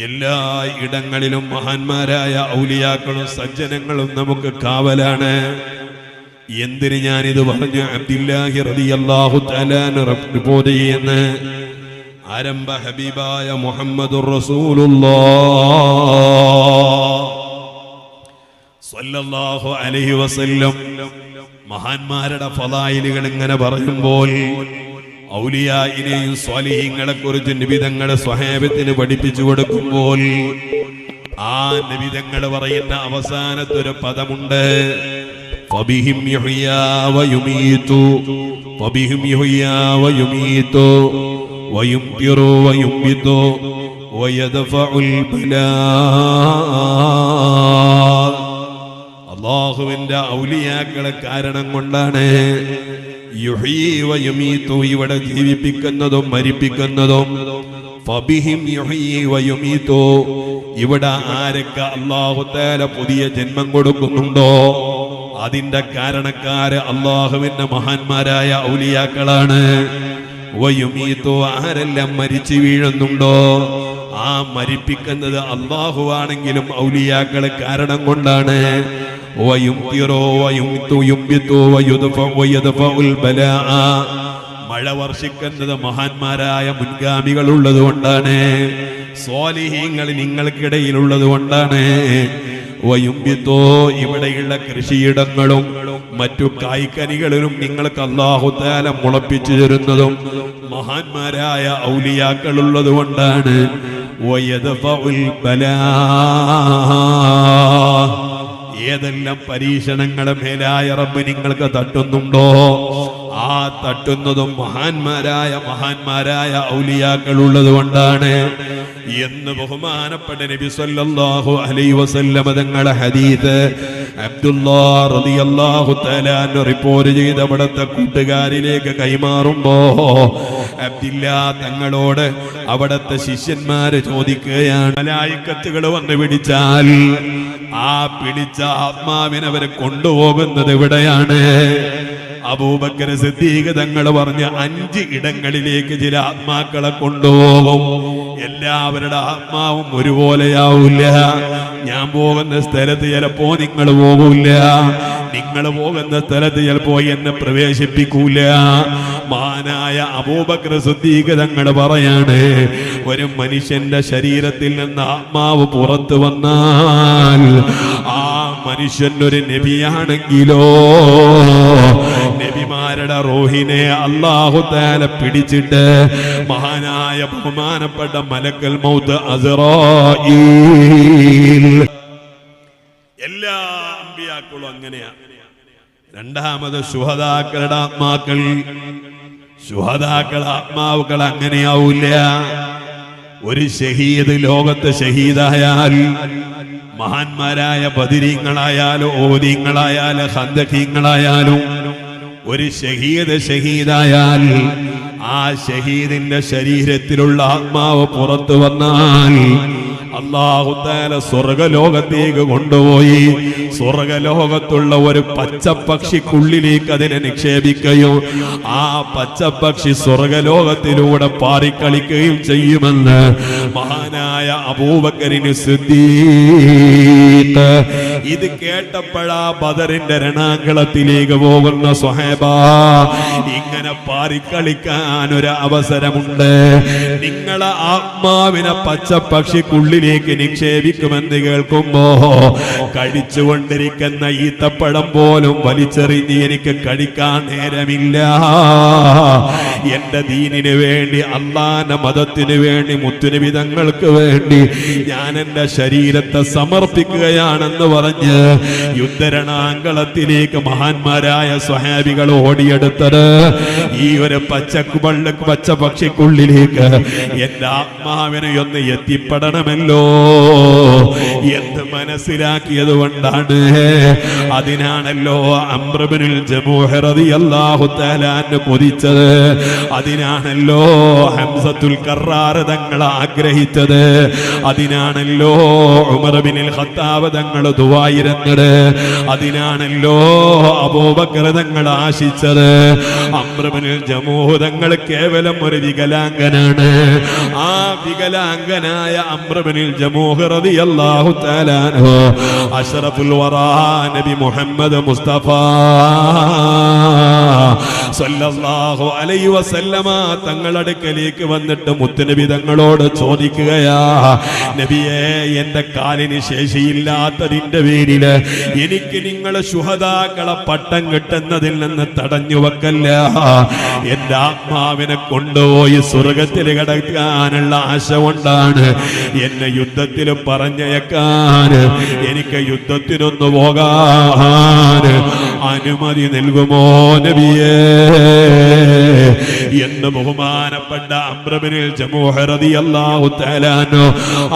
എല്ലാ ഇടങ്ങളിലും മഹാന്മാരായ ഔലിയാക്കളും സജ്ജനങ്ങളും നമുക്ക് കാവലാണ്. എന്തിന് ഞാനിത് പറഞ്ഞു? അബ്ദുല്ലാഹി റളിയല്ലാഹു തആല റിപ്പോർട്ട് ചെയ്യുന്ന ആരംഭ ഹബീബായ മുഹമ്മദുർ റസൂലുള്ളാഹ് സ്വല്ലല്ലാഹു അലൈഹി വസല്ലം മഹാന്മാരുടെ ഫളായിലുകൾ ഇങ്ങനെ പറയുമ്പോൾ ഔലിയായിനെയും സ്വാലിഹീങ്ങളെ കുറിച്ച് നബിതങ്ങളെ സ്വഹാബത്തിന് പഠിപ്പിച്ചു കൊടുക്കുമ്പോൾ ആ നബിതങ്ങൾ പറയുന്ന അവസാനത്തെ ഒരു പദമുണ്ട്, ഫബിഹിം യുഹ്യാ വയുമീതു, ഫബിഹിം യുഹ്യാ വയുമീതു വയുംതിറു വയുംബിതു വയദ്ഫഉൽ ബലാ. അല്ലാഹുവിന്റെ ഔലിയാക്കളെ കാരണം കൊണ്ടാണ് യുഹ്യീ വയുമീതു, ഇവിടെ ജീവിപ്പിക്കുന്നതും മരിപ്പിക്കുന്നതും. ഫബിഹിം യുഹ്യീ വയുമീതു, ഇവിടെ ആരൊക്കെ അല്ലാഹു തആല പുതിയ ജന്മം കൊടുക്കുന്നുണ്ടോ അതിന്റെ കാരണക്കാര് അല്ലാഹുവിന്റെ മഹാന്മാരായ ഔലിയാക്കളാണ്. വയുമീതു, ആരെല്ലാം മരിച്ചു വീഴുന്നുണ്ടോ ആ മരിപ്പിക്കുന്നത് അല്ലാഹു ആണെങ്കിലും ഔലിയാക്കളെ കാരണം കൊണ്ടാണ്. മഴ വർഷിക്കുന്നത് മഹാന്മാരായ മുൻഗാമികൾ ഉള്ളത് കൊണ്ടാണ്. സ്വാലിഹീങ്ങൾ നിങ്ങൾക്കിടയിലുള്ളത് കൊണ്ടാണ്. വയുംബിത്തോ, ഇവിടെയുള്ള കൃഷിയിടങ്ങളും മറ്റു കായ്ക്കനികളിലും നിങ്ങൾക്ക് അല്ലാഹു തആല മുളപ്പിച്ചു തരുന്നതും മഹാന്മാരായ ഔലിയാക്കൾ ഉള്ളത് കൊണ്ടാണ്. വയദ്ഫഉൽ ബലാ, ഏതെല്ലാം പരീക്ഷണങ്ങളെ മേലായ റബ്ബ് നിങ്ങൾക്ക് തട്ടുന്നുണ്ടോ ആ തട്ടുന്നതും മഹാന്മാരായ ഔലിയാക്കൾ ഉള്ളത് കൊണ്ടാണ് എന്ന് ബഹുമാനപ്പെട്ട നബി സല്ലല്ലാഹു അലൈഹി വസല്ലം തങ്ങളുടെ ഹദീസ് അബ്ദുല്ലാഹ് റളിയല്ലാഹു തആല റിപ്പോർട്ട് ചെയ്ത അവിടുത്തെ കൂട്ടുകാരിലേക്ക് കൈമാറുമ്പോ അബ്ദുല്ലാ തങ്ങളോട് അവിടുത്തെ ശിഷ്യന്മാര് ചോദിക്കുകയാണ്, മലായിക്കത്തുകൾ വന്ന് പിടിച്ചാൽ ആ പിടിച്ച ആത്മാവിനെ അവരെ കൊണ്ടുപോകുന്നത് എവിടെയാണ്? അബൂബക്കർ സിദ്ദീഖ് തങ്ങൾ പറഞ്ഞ 5 ഇടങ്ങളിലേക്ക് ചില ആത്മാക്കളെ കൊണ്ടുപോകും. എല്ലാവരുടെ ആത്മാവും ഒരുപോലെയാവില്ല. ഞാൻ പോകുന്ന സ്ഥലത്ത് ചിലപ്പോ നിങ്ങൾ പോകൂല, നിങ്ങൾ പോകുന്ന സ്ഥലത്ത് ചിലപ്പോ എന്നെ പ്രവേശിപ്പിക്കൂല. മഹാനായ അബൂബക്കർ സിദ്ദീഖ് തങ്ങൾ പറയാണ്, ഒരു മനുഷ്യന്റെ ശരീരത്തിൽ നിന്ന് ആത്മാവ് പുറത്തു വന്നാൽ ആ മനുഷ്യൻ ഒരു നബിയാണെങ്കിലോ നബിമാരുടെ റൂഹിനെ അല്ലാഹു തആല പിടിച്ചിട്ട് മഹാനായ ബഹുമാനപ്പെട്ട മലക്കൽ മൗത്ത് അസ്റായീൽ, എല്ലാ അമ്പിയാക്കളും അങ്ങനെയാണ്. രണ്ടാമത് ശുഹദാക്കളുടെ ആത്മാക്കൾ അങ്ങനെയാവൂല. ഒരു ഷഹീദ് ലോകത്ത് ഷഹീദായാൽ മഹാന്മാരായ ബദരീങ്ങളായാലും ഓദീങ്ങളായാലും ഖന്ദഖീങ്ങളായാലും ഒരു ഷഹീദായാൽ ആ ഷഹീദിന്റെ ശരീരത്തിലുള്ള ആത്മാവ് പുറത്തു വന്നാൽ അല്ലാഹു തആല സ്വർഗ്ഗലോകത്തേക്ക് കൊണ്ടുപോയി സ്വർഗ്ഗലോകത്തുള്ള ഒരു പച്ചപ്പക്ഷിക്കുള്ളിലേക്ക് അതിനെ നിക്ഷേപിക്കുകയും ആ പച്ചപ്പക്ഷി സ്വർഗ്ഗലോകത്തിലൂടെ പാറിക്കളിക്കുകയും ചെയ്യുമെന്ന് മഹാനായ അബൂബക്കറിന് സിദ്ദീഖ്. ഇത് കേട്ടപ്പോഴാ ബദറിന്റെ രണാങ്കളത്തിലേക്ക് പോകുന്ന സ്വഹാബ, ഇങ്ങനെ പാറിക്കളിക്കാൻ ഒരു അവസരമുണ്ട്. നിങ്ങളെ ആത്മാവിനെ പച്ചപ്പക്ഷിക്കുള്ളിലേക്ക് നിക്ഷേപിക്കുമെന്ന് കേൾക്കുമ്പോ കഴിച്ചുകൊണ്ടിരിക്കുന്ന ഈത്തപ്പഴം പോലും വലിച്ചെറിഞ്ഞ് എനിക്ക് കഴിക്കാൻ നേരമില്ല. എന്റെ ദീനിന് വേണ്ടി, അള്ളാന്റെ മതത്തിന് വേണ്ടി, മുത്തുനബി തങ്ങൾക്ക് വേണ്ടി ഞാൻ എന്റെ ശരീരത്തെ സമർപ്പിക്കുകയാണെന്ന് പറഞ്ഞ് യുദ്ധരണാങ്കളത്തിലേക്ക് മഹാന്മാരായ സ്വഹാബികൾ ഓടിയെടുത്തത് ഈ ഒരു പച്ചപ്പക്ഷിക്കുള്ളിലേക്ക് എന്റെ ആത്മാവിനെ ഒന്ന് എത്തിപ്പെടണമല്ലോ എന്ന് മനസ്സിലാക്കിയത് കൊണ്ടാണ്. അതിനാണല്ലോ അംർ ഇബ്നുൽ ജമൂഹ് റളിയല്ലാഹു തആല അൻഹു കൊതിച്ചത്. അതിനാണല്ലോ ഹംസത്തുൽ കറാർ തങ്ങൾ ആഗ്രഹിച്ചത്. അതിനാണല്ലോ ഉമർ ഇബ്നുൽ ഖത്താബ് തങ്ങൾ ദുആയിരുന്നത്. അതിനാണല്ലോ അബൂബക്കർ തങ്ങൾ ആശിച്ചത്. അംർ ഇബ്നുൽ ജമൂഹ് തങ്ങൾ കേവലം ഒരു വികലാംഗനാണ്. ആ വികലാംഗനായ അംർ ഇബ്നുൽ ജമൂഹ് റളിയല്ലാഹു തആല അൻഹു അഷ്റഫുൽ വറാ നബി മുഹമ്മദ് മുസ്തഫ സല്ലല്ലാഹു അലൈഹി വസല്ലമ തങ്ങളുടെ അടുക്കലേക്ക് വന്നിട്ട് മുത്തുനബി തങ്ങളോട് ചോദിക്കുകയാ, നബിയേ, എന്റെ കാലിന് ശേഷിയില്ലാത്തതിന്റെ പേരിൽ എനിക്ക് നിങ്ങൾ ശുഹദാക്കളെ പട്ടം കിട്ടുന്നതിൽ നിന്ന് തടഞ്ഞു വെക്കല്ല. എന്റെ ആത്മാവിനെ കൊണ്ടുപോയി സ്വർഗത്തിൽ കിടക്കാനുള്ള ആശ കൊണ്ടാണ് എന്നെ യുദ്ധത്തിൽ പറഞ്ഞയക്കാൻ. എനിക്ക് യുദ്ധത്തിനൊന്നു പോകാൻ അനുമതി നൽകുമോ നബിയേ എന്ന് ബഹുമാനപ്പെട്ട അംർ ഇബ്നുൽ ജമൂഹ് റളിയല്ലാഹു തആല അൻഹു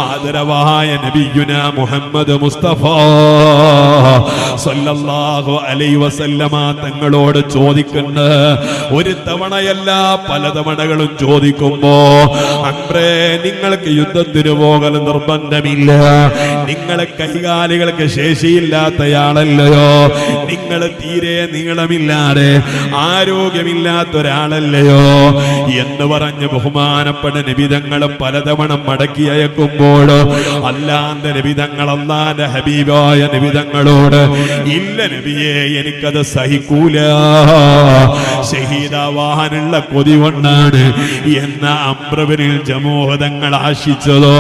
ആദരവായ നബിയുനാ മുഹമ്മദ് മുസ്തഫ സല്ലല്ലാഹു അലൈഹി വസല്ലമ തങ്ങളോട് ചോദിക്കുന്ന ഒരു തവണയല്ല പല തവണകളും ചോദിക്കുമ്പോ, അംറേ, നിങ്ങൾക്ക് യുദ്ധത്തിന് പോകൽ നിർബന്ധമില്ല, നിങ്ങളെ കൈകാലികൾക്ക് ശേഷിയില്ലാത്തയാളല്ലയോ, നിങ്ങൾ തീരെ നീളമില്ലാതെ ആരോഗ്യമില്ലാത്ത ഒരാളല്ലയോ എന്ന് പറഞ്ഞ് ബഹുമാനപ്പെട്ട നബിതങ്ങൾ പലതവണ മടക്കി അയക്കുമ്പോൾ അല്ലാന്റെ നബിതങ്ങൾ അല്ലാന്റെ ഹബീബായ നബിതങ്ങളോട്, ഇല്ല നബിയെ, എനിക്കത് സഹിക്കൂല, ഷഹീദാവാനുള്ള കൊതി കൊണ്ടാണ് എന്ന അംർ ഇബ്നുൽ ജമൂഹ് തങ്ങൾ ആശിച്ചതോ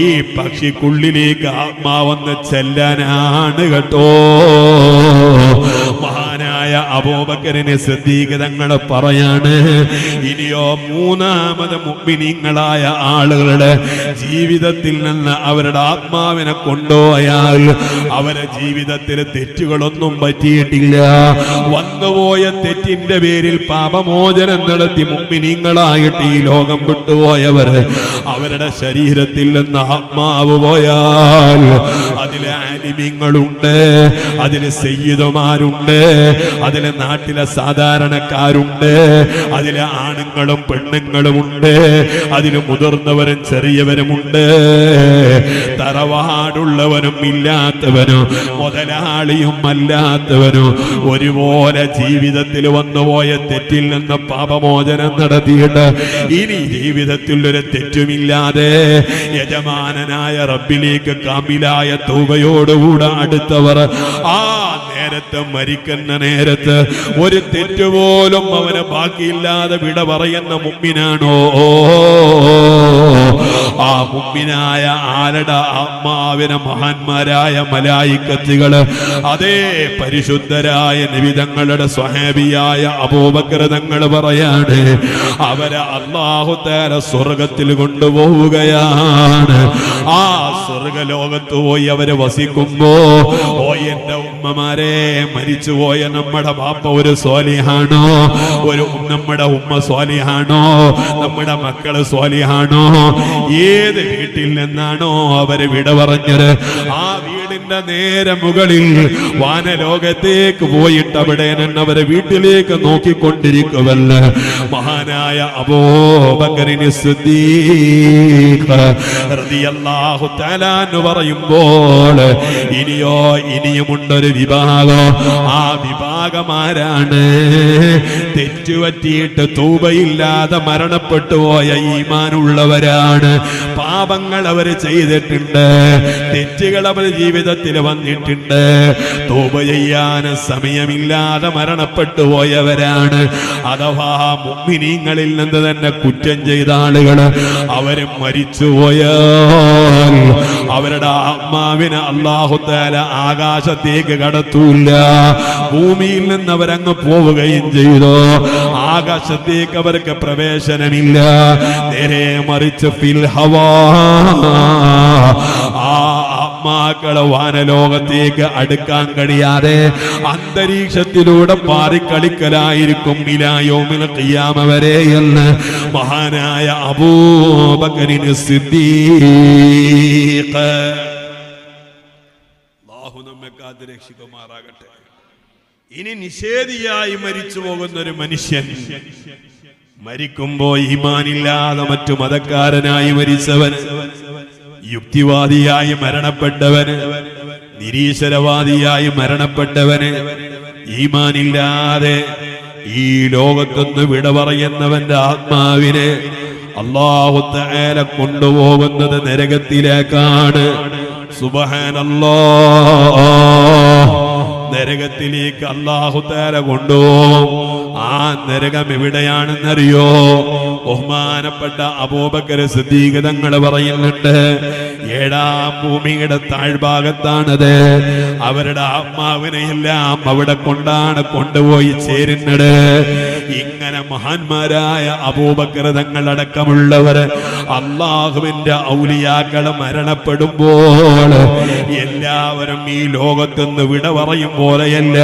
ഈ പക്ഷിക്കുള്ളിലേക്ക് ആത്മാവെന്ന് ചെല്ലാനാണ് കേട്ടോ. മഹാനായ അബൂബക്കറിനെ സിദ്ദീഖ് തങ്ങൾ പറയാണ്, ഇനിയോ മൂന്നാമത് മുഅ്മിനീങ്ങളായ ആളുകളുടെ ജീവിതത്തിൽ നിന്ന് അവരുടെ ആത്മാവിനെ കൊണ്ടുപോയാൽ അവരുടെ ജീവിതത്തിൽ തെറ്റുകളൊന്നും പറ്റിയിട്ടില്ല, വന്നുപോയ തെറ്റിന്റെ പേരിൽ പാപമോചനം നടത്തി മുഅ്മിനീങ്ങളായിട്ട് ഈ ലോകം വിട്ടുപോയവർ അവരുടെ ശരീരത്തിൽ നിന്ന് ആത്മാവ് പോയാൽ അതിലെ ആലിമീങ്ങളുണ്ട്, അതിലെ സയ്യിദുമാരുണ്ട്, അതിലെ നാട്ടിലെ സാധാരണക്കാരുണ്ട്, അതിലെ ആണുങ്ങളും പെണ്ണുങ്ങളുമുണ്ട്, അതിന് മുതിർന്നവരും ചെറിയവരുമുണ്ട്, തറവാടുള്ളവനും ഇല്ലാത്തവനും മുതലാളിയും അല്ലാത്തവനും ഒരുപോലെ ജീവിതത്തിൽ വന്നുപോയ തെറ്റിൽ നിന്ന് പാപമോചനം നടത്തിയിട്ട് ഇനി ജീവിതത്തിൽ ഒരു തെറ്റുമില്ലാതെ യജമാനനായ റബ്ബിലേക്ക് കാമിലായ തൗബയോടുകൂടെ അടുത്തവർ ആ നേരത്ത്, മരിക്കുന്ന നേരത്ത് ഒരു തെറ്റുപോലും അവന് ബാക്കിയില്ലാതെ വിട പറയുന്ന മുഅ്മിനാണോ ആ മുഅ്മിനായ ആരുടെ ആത്മാവിനെ മഹാന്മാരായ മലായിക്കത്തുകള്, അതേ പരിശുദ്ധരായ നബി തങ്ങളുടെ സ്വഹാബിയായ അബൂബക്കർ തങ്ങൾ പറയാണ്, അവരെ അല്ലാഹു തആല സ്വർഗത്തിൽ കൊണ്ടുപോവുകയാണ്. ആ സ്വർഗലോകത്ത് പോയി അവര് വസിക്കുമ്പോ, ഓ എന്റെ ഉമ്മമാരെ, മരിച്ചുപോയ നമ്മുടെ ബാപ്പ ഒരു സ്വാലിഹാണോ, നമ്മുടെ ഉമ്മ സ്വാലിഹാണോ, നമ്മുടെ മക്കള് സ്വാലിഹാണോ, ഏത് വീട്ടിൽ നിന്നാണോ അവര് വിട പറഞ്ഞത് ആ വീടിന്റെ നേരെ മുകളിൽ വാനലോകത്തേക്ക് പോയിട്ട് അവിടെ നിന്ന് അവരെ വീട്ടിലേക്ക് നോക്കിക്കൊണ്ടിരിക്കുവല്ല മഹാനായ അബൂബക്കറിന് സിദ്ദീഖ് റളിയല്ലാഹു തആല എന്ന് പറയുമ്പോൾ, ഇനിയുമുണ്ടൊരു വിഭാഗം. ആ വിഭാഗമാരാണ്? തെറ്റുപറ്റിയിട്ട് തൗബയില്ലാതെ മരണപ്പെട്ടു പോയ ഈമാനുള്ളവരാണ്. പാപങ്ങൾ അവർ ചെയ്തിട്ടുണ്ട്, തെറ്റുകൾ അവർ ജീവിതത്തിൽ വന്നിട്ടുണ്ട്, തൗബ ചെയ്യാൻ സമയമില്ലാതെ മരണപ്പെട്ടു പോയവരാണ്. അഥവാ മുഅ്മിനീങ്ങളിൽ നിന്ന് തന്നെ കുറ്റം ചെയ്ത ആളുകൾ അവര് മരിച്ചുപോയാൽ അവരുടെ ആത്മാവിനെ അല്ലാഹു തആല ആകാശത്തേക്ക് കടത്തൂല്ല, ഭൂമിയിൽ നിന്ന് അവരങ്ങ് പോവുകയും ചെയ്തു. ആകാശത്തേക്ക് അവർക്ക് പ്രവേശനമില്ല, നേരെ മറിച്ച് ഫിൽ ഹവാ ആ ആത്മാക്കളെ വാനലോകത്തേക്ക് അടുക്കാൻ കഴിയാതെ അന്തരീക്ഷത്തിലൂടെ പാറിക്കളിക്കലായിരിക്കും ഇലാ യൗമിൽ ഖിയാമ വരെ എന്ന് മഹാനായ അബൂബക്കറിന് സിദ്ദീഖ് അല്ലാഹു നമ്മെ കാത്ത് രക്ഷിക്കുമാറാകട്ടെ. ഇനി നിഷേധിയായി മരിച്ചു പോകുന്ന ഒരു മനുഷ്യൻ, മരിക്കുമ്പോ ഈമാനില്ലാതെ മറ്റു മതക്കാരനായി മരിച്ചവൻ, യുക്തിവാദിയായി മരണപ്പെട്ടവന്, നിരീശ്വരവാദിയായി മരണപ്പെട്ടവന്, ഈമാനില്ലാതെ ഈ ലോകത്തൊന്ന് വിട പറയുന്നവന്റെ ആത്മാവിനെ അല്ലാഹു തആല കൊണ്ടുപോകുന്നത് നരകത്തിലേക്കാണ്. സുബ്ഹാനല്ലാഹ്. നരകത്തിലേക്ക് അല്ലാഹു തആല കൊണ്ടുപോകും. ആ നരകം എവിടെയാണെന്നറിയോ? ബഹുമാനപ്പെട്ട അബൂബക്കർ സിദ്ദീഖ് തങ്ങൾ പറയുന്നുണ്ട്, 7ാം ഭൂമിയുടെ താഴ്ഭാഗത്താണത്. അവരുടെ ആത്മാവിനെയെല്ലാം അവിടെ കൊണ്ടുപോയി ചേരുന്നത്. ഇങ്ങനെ മഹാന്മാരായ അബൂബക്കർ തങ്ങളടക്കമുള്ളവർ അല്ലാഹുവിന്റെ ഔലിയാക്കൾ മരണപ്പെടുമ്പോൾ എല്ലാവരും ഈ ലോകത്തുനിന്ന് വിട പറയും പോലെയല്ല.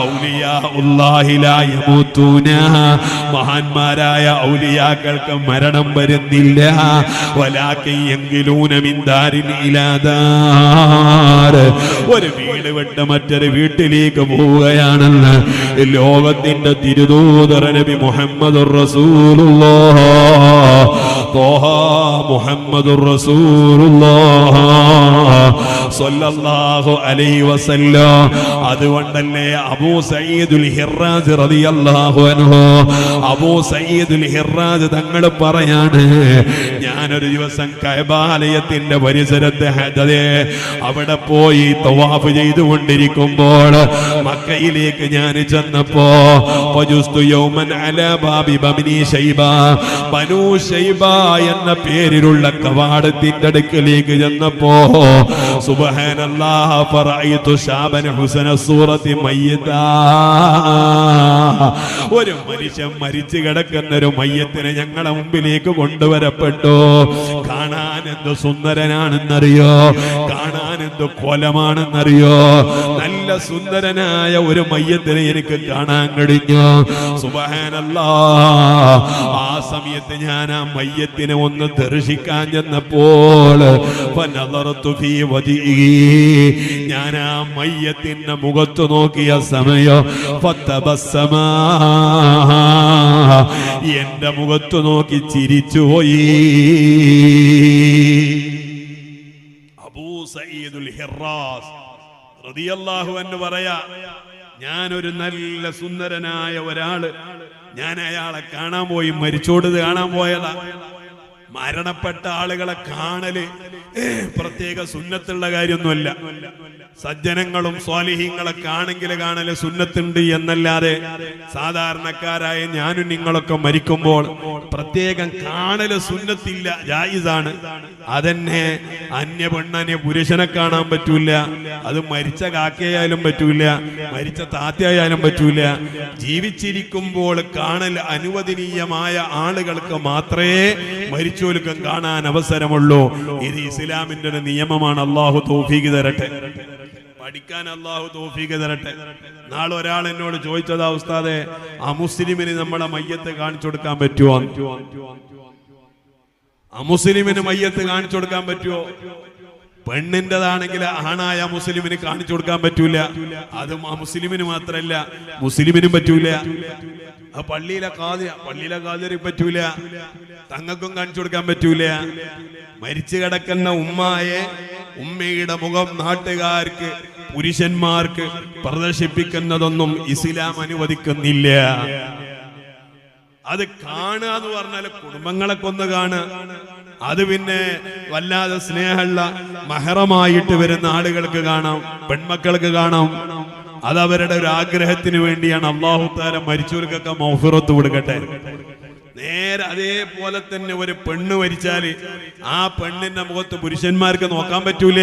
ഔലിയാഉല്ലാഹി ലാ യമൂതൂന. മഹാന്മാരായ ഔലിയാക്കൾക്ക് മരണം വരുന്നില്ല. വലാകിൻ യൻഖിലൂന മിൻ ദാരിൻ ഇലാ ദാർ. ഒരു വീട് വിട്ട് മറ്റൊരു വീട്ടിലേക്ക് പോവുകയാണെന്ന് ലോകത്തിന്റെ തിരുദൂതർ നബി മുഹമ്മദുർ റസൂലുള്ളാഹ് ത്വാഹ മുഹമ്മദുർ റസൂലുള്ളാഹ് സ്വല്ലല്ലാഹു അലൈഹി വസല്ലം. അതുകൊണ്ടല്ലേ അബൂ സഈദുൽ ഹിറാസ് റളിയല്ലാഹു അൻഹു, അബൂ സഈദുൽ ഹിറാസ് തങ്ങൾ പറയാണ്, ഞാനൊരു ദിവസം കഅബാലയത്തിന്റെ പരിസരത്ത് അവിടെ പോയി തവാഫ് ചെയ്തുകൊണ്ടിരിക്കുമ്പോൾ മക്കയിലേക്ക് ഞാൻ ചെന്നപ്പോ ബനൂ ശൈബ എന്ന പേരിലുള്ള കവാടത്തിന്റെ അടുക്കലേക്ക് ചെന്നപ്പോ സുബ്ഹാനല്ലാഹ് ഫറഅയ്തു ശാബൻ ഹുസന സൂറത്തി മയ്യിതാ. ഒരു മനുഷ്യൻ മരിച്ചു കിടക്കുന്ന ഒരു മയ്യത്തിനെ ഞങ്ങളുടെ മുമ്പിലേക്ക് കൊണ്ടുവരപ്പെട്ടു. കാണാൻ എന്ത് സുന്ദരനാണെന്നറിയോ, കാണാൻ എന്ത് കോലമാണെന്നറിയോ. നല്ല സുന്ദരനായ ഒരു മയ്യത്തിനെ എനിക്ക് കാണാൻ കഴിഞ്ഞു. സുബ്ഹാനല്ലാഹ്. ആ സമയത്ത് ഞാൻ ആ മയ്യത്തിനെ ഒന്ന് ദർശിക്കാൻ ചെന്നപ്പോൾ ഞാൻ ആ മയ്യത്തിന്റെ മുഖത്ത് നോക്കിയ സമയം എന്റെ മുഖത്ത് നോക്കി ചിരിച്ചുപോയി. അബൂ സഈദുൽ ഹിറാസ് റളിയല്ലാഹു അൻഹു പറയാ, ഞാനൊരു നല്ല സുന്ദരനായ ഒരാള്, ഞാൻ അയാളെ കാണാൻ പോയി, മരിച്ചോടത് കാണാൻ പോയതാ. മരണപ്പെട്ട ആളുകളെ കാണല് പ്രത്യേക സുന്നത്തുള്ള കാര്യമൊന്നുമല്ല. സജ്ജനങ്ങളും സ്വാലിഹീങ്ങളൊക്കെ ആണെങ്കിൽ കാണല് സുന്നത്തുണ്ട് എന്നല്ലാതെ സാധാരണക്കാരായ ഞാനും നിങ്ങളൊക്കെ മരിക്കുമ്പോൾ പ്രത്യേകം കാണല് സുന്നത്തില്ല, ജായിസാണ്. അതെന്നെ അന്യ പെണ്ണന്യ പുരുഷനെ കാണാൻ പറ്റൂല, അത് മരിച്ച കാക്കയായാലും പറ്റൂല, മരിച്ച താത്തയായാലും പറ്റൂല. ജീവിച്ചിരിക്കുമ്പോൾ കാണൽ അനുവദനീയമായ ആളുകൾക്ക് മാത്രമേ മരിച്ചോൽക്കും കാണാൻ അവസരമുള്ളൂ. ഇത് ഇസ്ലാമിന്റെ ഒരു നിയമമാണ്. അല്ലാഹു തൗഫീഖ് തരട്ടെ, പഠിക്കാൻ അല്ലാഹു തൗഫീഖ് തരട്ടെ. നാളെ ഒരാൾ എന്നോട് ചോദിച്ചതാ, ഉസ്താദേ അമുസ്ലിമിന് നമ്മളെ മയ്യത്ത് കാണിച്ചു കൊടുക്കാൻ പറ്റുമോ? അമുസ്ലിമിന് മയ്യത്ത് കാണിച്ചു കൊടുക്കാൻ പറ്റുമോ? പെണ്ണിൻ്റെതാണെങ്കിൽ ആണായ മുസ്ലിമിന് കാണിച്ചു കൊടുക്കാൻ പറ്റൂല. അതും ആ മുസ്ലിമിന് മാത്രല്ല, മുസ്ലിമിനും പറ്റൂല. ആ പള്ളിയിലെ കാതിരി പറ്റൂല, തങ്ങൾക്കും കാണിച്ചു കൊടുക്കാൻ പറ്റൂല. മരിച്ചു കിടക്കുന്ന ഉമ്മയുടെ മുഖം നാട്ടുകാർക്ക് പുരുഷന്മാർക്ക് പ്രദർശിപ്പിക്കുന്നതൊന്നും ഇസ്ലാം അനുവദിക്കുന്നില്ല. അത് കാണുക എന്ന് പറഞ്ഞാൽ കുടുംബങ്ങളെ കൊന്ന് കാണുക, അത് പിന്നെ വല്ലാതെ സ്നേഹമുള്ള മഹറമായിട്ട് വരുന്ന ആളുകൾക്ക് കാണാം, പെൺമക്കൾക്ക് കാണാം. അത് അവരുടെ ഒരു ആഗ്രഹത്തിന് വേണ്ടിയാണ്. അല്ലാഹു തആല മരിച്ചവർക്കൊക്കെ മഗ്ഫിറത്ത് കൊടുക്കട്ടെ. നേരെ അതേപോലെ തന്നെ ഒരു പെണ്ണ് മരിച്ചാല് ആ പെണ്ണിന്റെ മുഖത്ത് പുരുഷന്മാർക്ക് നോക്കാൻ പറ്റൂല.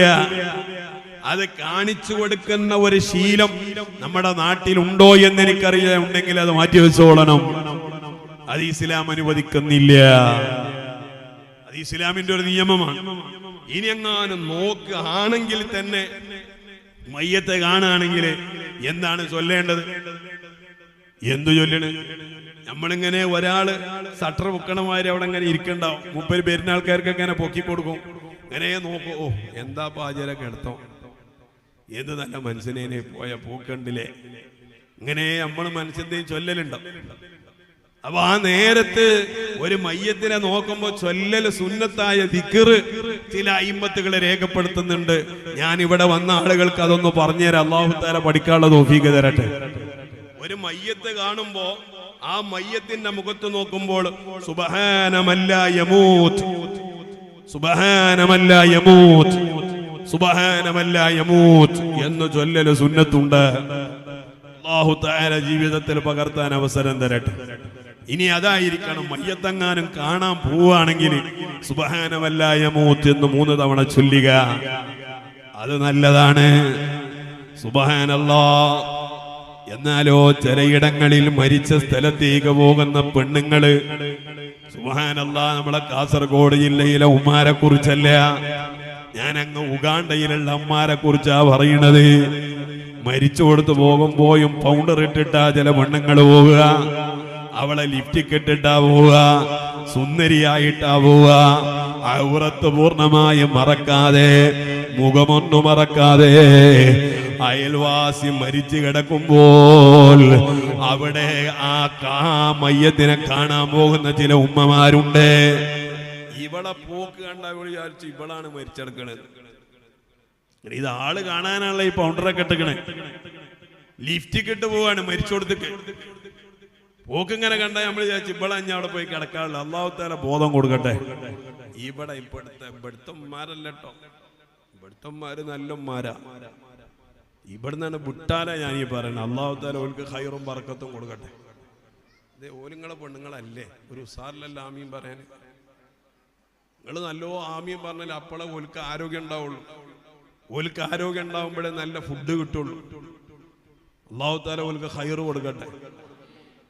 അത് കാണിച്ചു കൊടുക്കുന്ന ഒരു ശീലം നമ്മുടെ നാട്ടിൽ ഉണ്ടോ എന്ന് എനിക്കറിയാം. ഉണ്ടെങ്കിൽ അത് മാറ്റി വെച്ചോളണം. അത് ഇസ്ലാം അനുവദിക്കുന്നില്ല. അത് ഇസ്ലാമിന്റെ ഒരു നിയമമാണ്. ഇനി എങ്ങാനും നോക്കുകയാണെങ്കിൽ തന്നെ മയ്യത്തെ കാണുകയാണെങ്കിൽ എന്താണ് ചൊല്ലേണ്ടത്? എന്തു ചൊല്ലണ്? നമ്മളിങ്ങനെ ഒരാള് സട്ടർ പൊക്കണമാര് അവിടെ ഇങ്ങനെ ഇരിക്കണ്ടാവും. 30 പേരിന് ആൾക്കാർക്കൊക്കെ ഇങ്ങനെ പൊക്കി കൊടുക്കും. ഇങ്ങനെ നോക്കൂ, ഓ എന്താ പാചകമൊക്കെ എടുത്തോ, എന്ത് നല്ല മനുഷ്യനെ പോയ പൂക്കണ്ടില്ലേ. ഇങ്ങനെ നമ്മൾ മനുഷ്യന്റെയും ചൊല്ലലുണ്ടോ? അപ്പൊ ആ നേരത്ത് ഒരു മയ്യത്തിനെ നോക്കുമ്പോ ചൊല്ലല് സുന്നത്തായ ദിക്ർ ചില അയിമ്മത്തുകളെ രേഖപ്പെടുത്തുന്നുണ്ട്. ഞാൻ ഇവിടെ വന്ന ആളുകൾക്ക് അതൊന്ന് പറഞ്ഞുതരാം. അല്ലാഹു തആല പഠിക്കാനുള്ള തൗഫീഖ് തരട്ടെ. ഒരു മയ്യത്ത് കാണുമ്പോ ആ മയ്യത്തിന്റെ മുഖത്ത് നോക്കുമ്പോൾ സുബ്ഹാനമല്ല യമൂത്ത്, സുബ്ഹാനമല്ല യമൂത്ത്, സുബ്ഹാനമല്ല യമൂത്ത് എന്ന് ചൊല്ലല് സുന്നത്തുണ്ട്. അല്ലാഹു തആല ജീവിതത്തിൽ പകർത്താൻ അവസരം തരട്ടെ. ഇനി അതായിരിക്കണം, മയ്യത്തെങ്ങാനും കാണാൻ പോവുകയാണെങ്കിൽ സുബ്ഹാനമല്ല യമൂത്ത് എന്ന് 3 തവണ ചൊല്ലുക. അത് നല്ലതാണ്. സുബ്ഹാനല്ലാഹ്. എന്നാലോ ചിലയിടങ്ങളിൽ മരിച്ച സ്ഥലത്തേക്ക് പോകുന്ന പെണ്ണുങ്ങള്, സുബ്ഹാനല്ലാഹ്, നമ്മളെ കാസർഗോഡ് ജില്ലയിലെ ഉമ്മാരെ കുറിച്ചല്ല, ഞാൻ അങ്ങ് ഉഗാണ്ടയിലുള്ള അമ്മാരെ കുറിച്ചാ പറയണത്. മരിച്ചു കൊടുത്ത് പോകുമ്പോയും പൗഡർ ഇട്ടിട്ടാ ചില പെണ്ണുങ്ങൾ പോവുക, അവളെ ലിപ്റ്റിക് ഇട്ടിട്ടാ പോവുക, സുന്ദരിയായിട്ടാ പോവുക, ഔറത്ത് പൂർണ്ണമായി മറക്കാതെ, മുഖമൊന്നു മറക്കാതെ. അയൽവാസി മരിച്ചു കിടക്കുമ്പോൾ അവിടെ ആ മയ്യത്തിനെ കാണാൻ പോകുന്ന ചില ഉമ്മമാരുണ്ട്. ഇവളെ പോക്ക് കണ്ട വിചാരിച്ചു ഇവളാണ് മരിച്ചെടുക്കണത്. ഇത് ആള് കാണാനുള്ള ഈ പൗണ്ടറൊക്കെ ഇട്ടിക്കണേ, ലിഫ്റ്റിക്ക് ഇട്ട് പോവാണ് മരിച്ചോടത്തേക്ക്. പോക്കിങ്ങനെ കണ്ട നമ്മൾ വിചാരിച്ചു ഇവളഞ്ഞ അവിടെ പോയി കിടക്കാനുള്ള. അല്ലാഹു തആല ബോധം കൊടുക്കട്ടെ. ഇവിടെ ഇവിടുത്തന്മാരല്ലോ, ഇവിടുത്തന്മാര് നല്ലന്മാരാ. ഇവിടുന്നാണ് വിട്ടാലാ ഞാൻ ഈ പറയണത്. അല്ലാഹു തആല ഓൽക്ക് ഖൈറും ബർക്കത്തും കൊടുക്കട്ടെ. ഇതേ ഓലിങ്ങളെ പെണ്ണുങ്ങളല്ലേ, ഒരു ഉസാറിലല്ല ആമീൻ പറയാൻ. നിങ്ങൾ നല്ലോ ആമീൻ പറഞ്ഞാൽ അപ്പോഴേ ഓൽക്ക് ആരോഗ്യം ഉണ്ടാവുള്ളൂ. ഓൽക്ക് ആരോഗ്യം ഉണ്ടാവുമ്പോഴേ നല്ല ഫുഡ് കിട്ടുള്ളൂ. അല്ലാഹു തആല ഓൽക്ക് ഖൈറ് കൊടുക്കട്ടെ.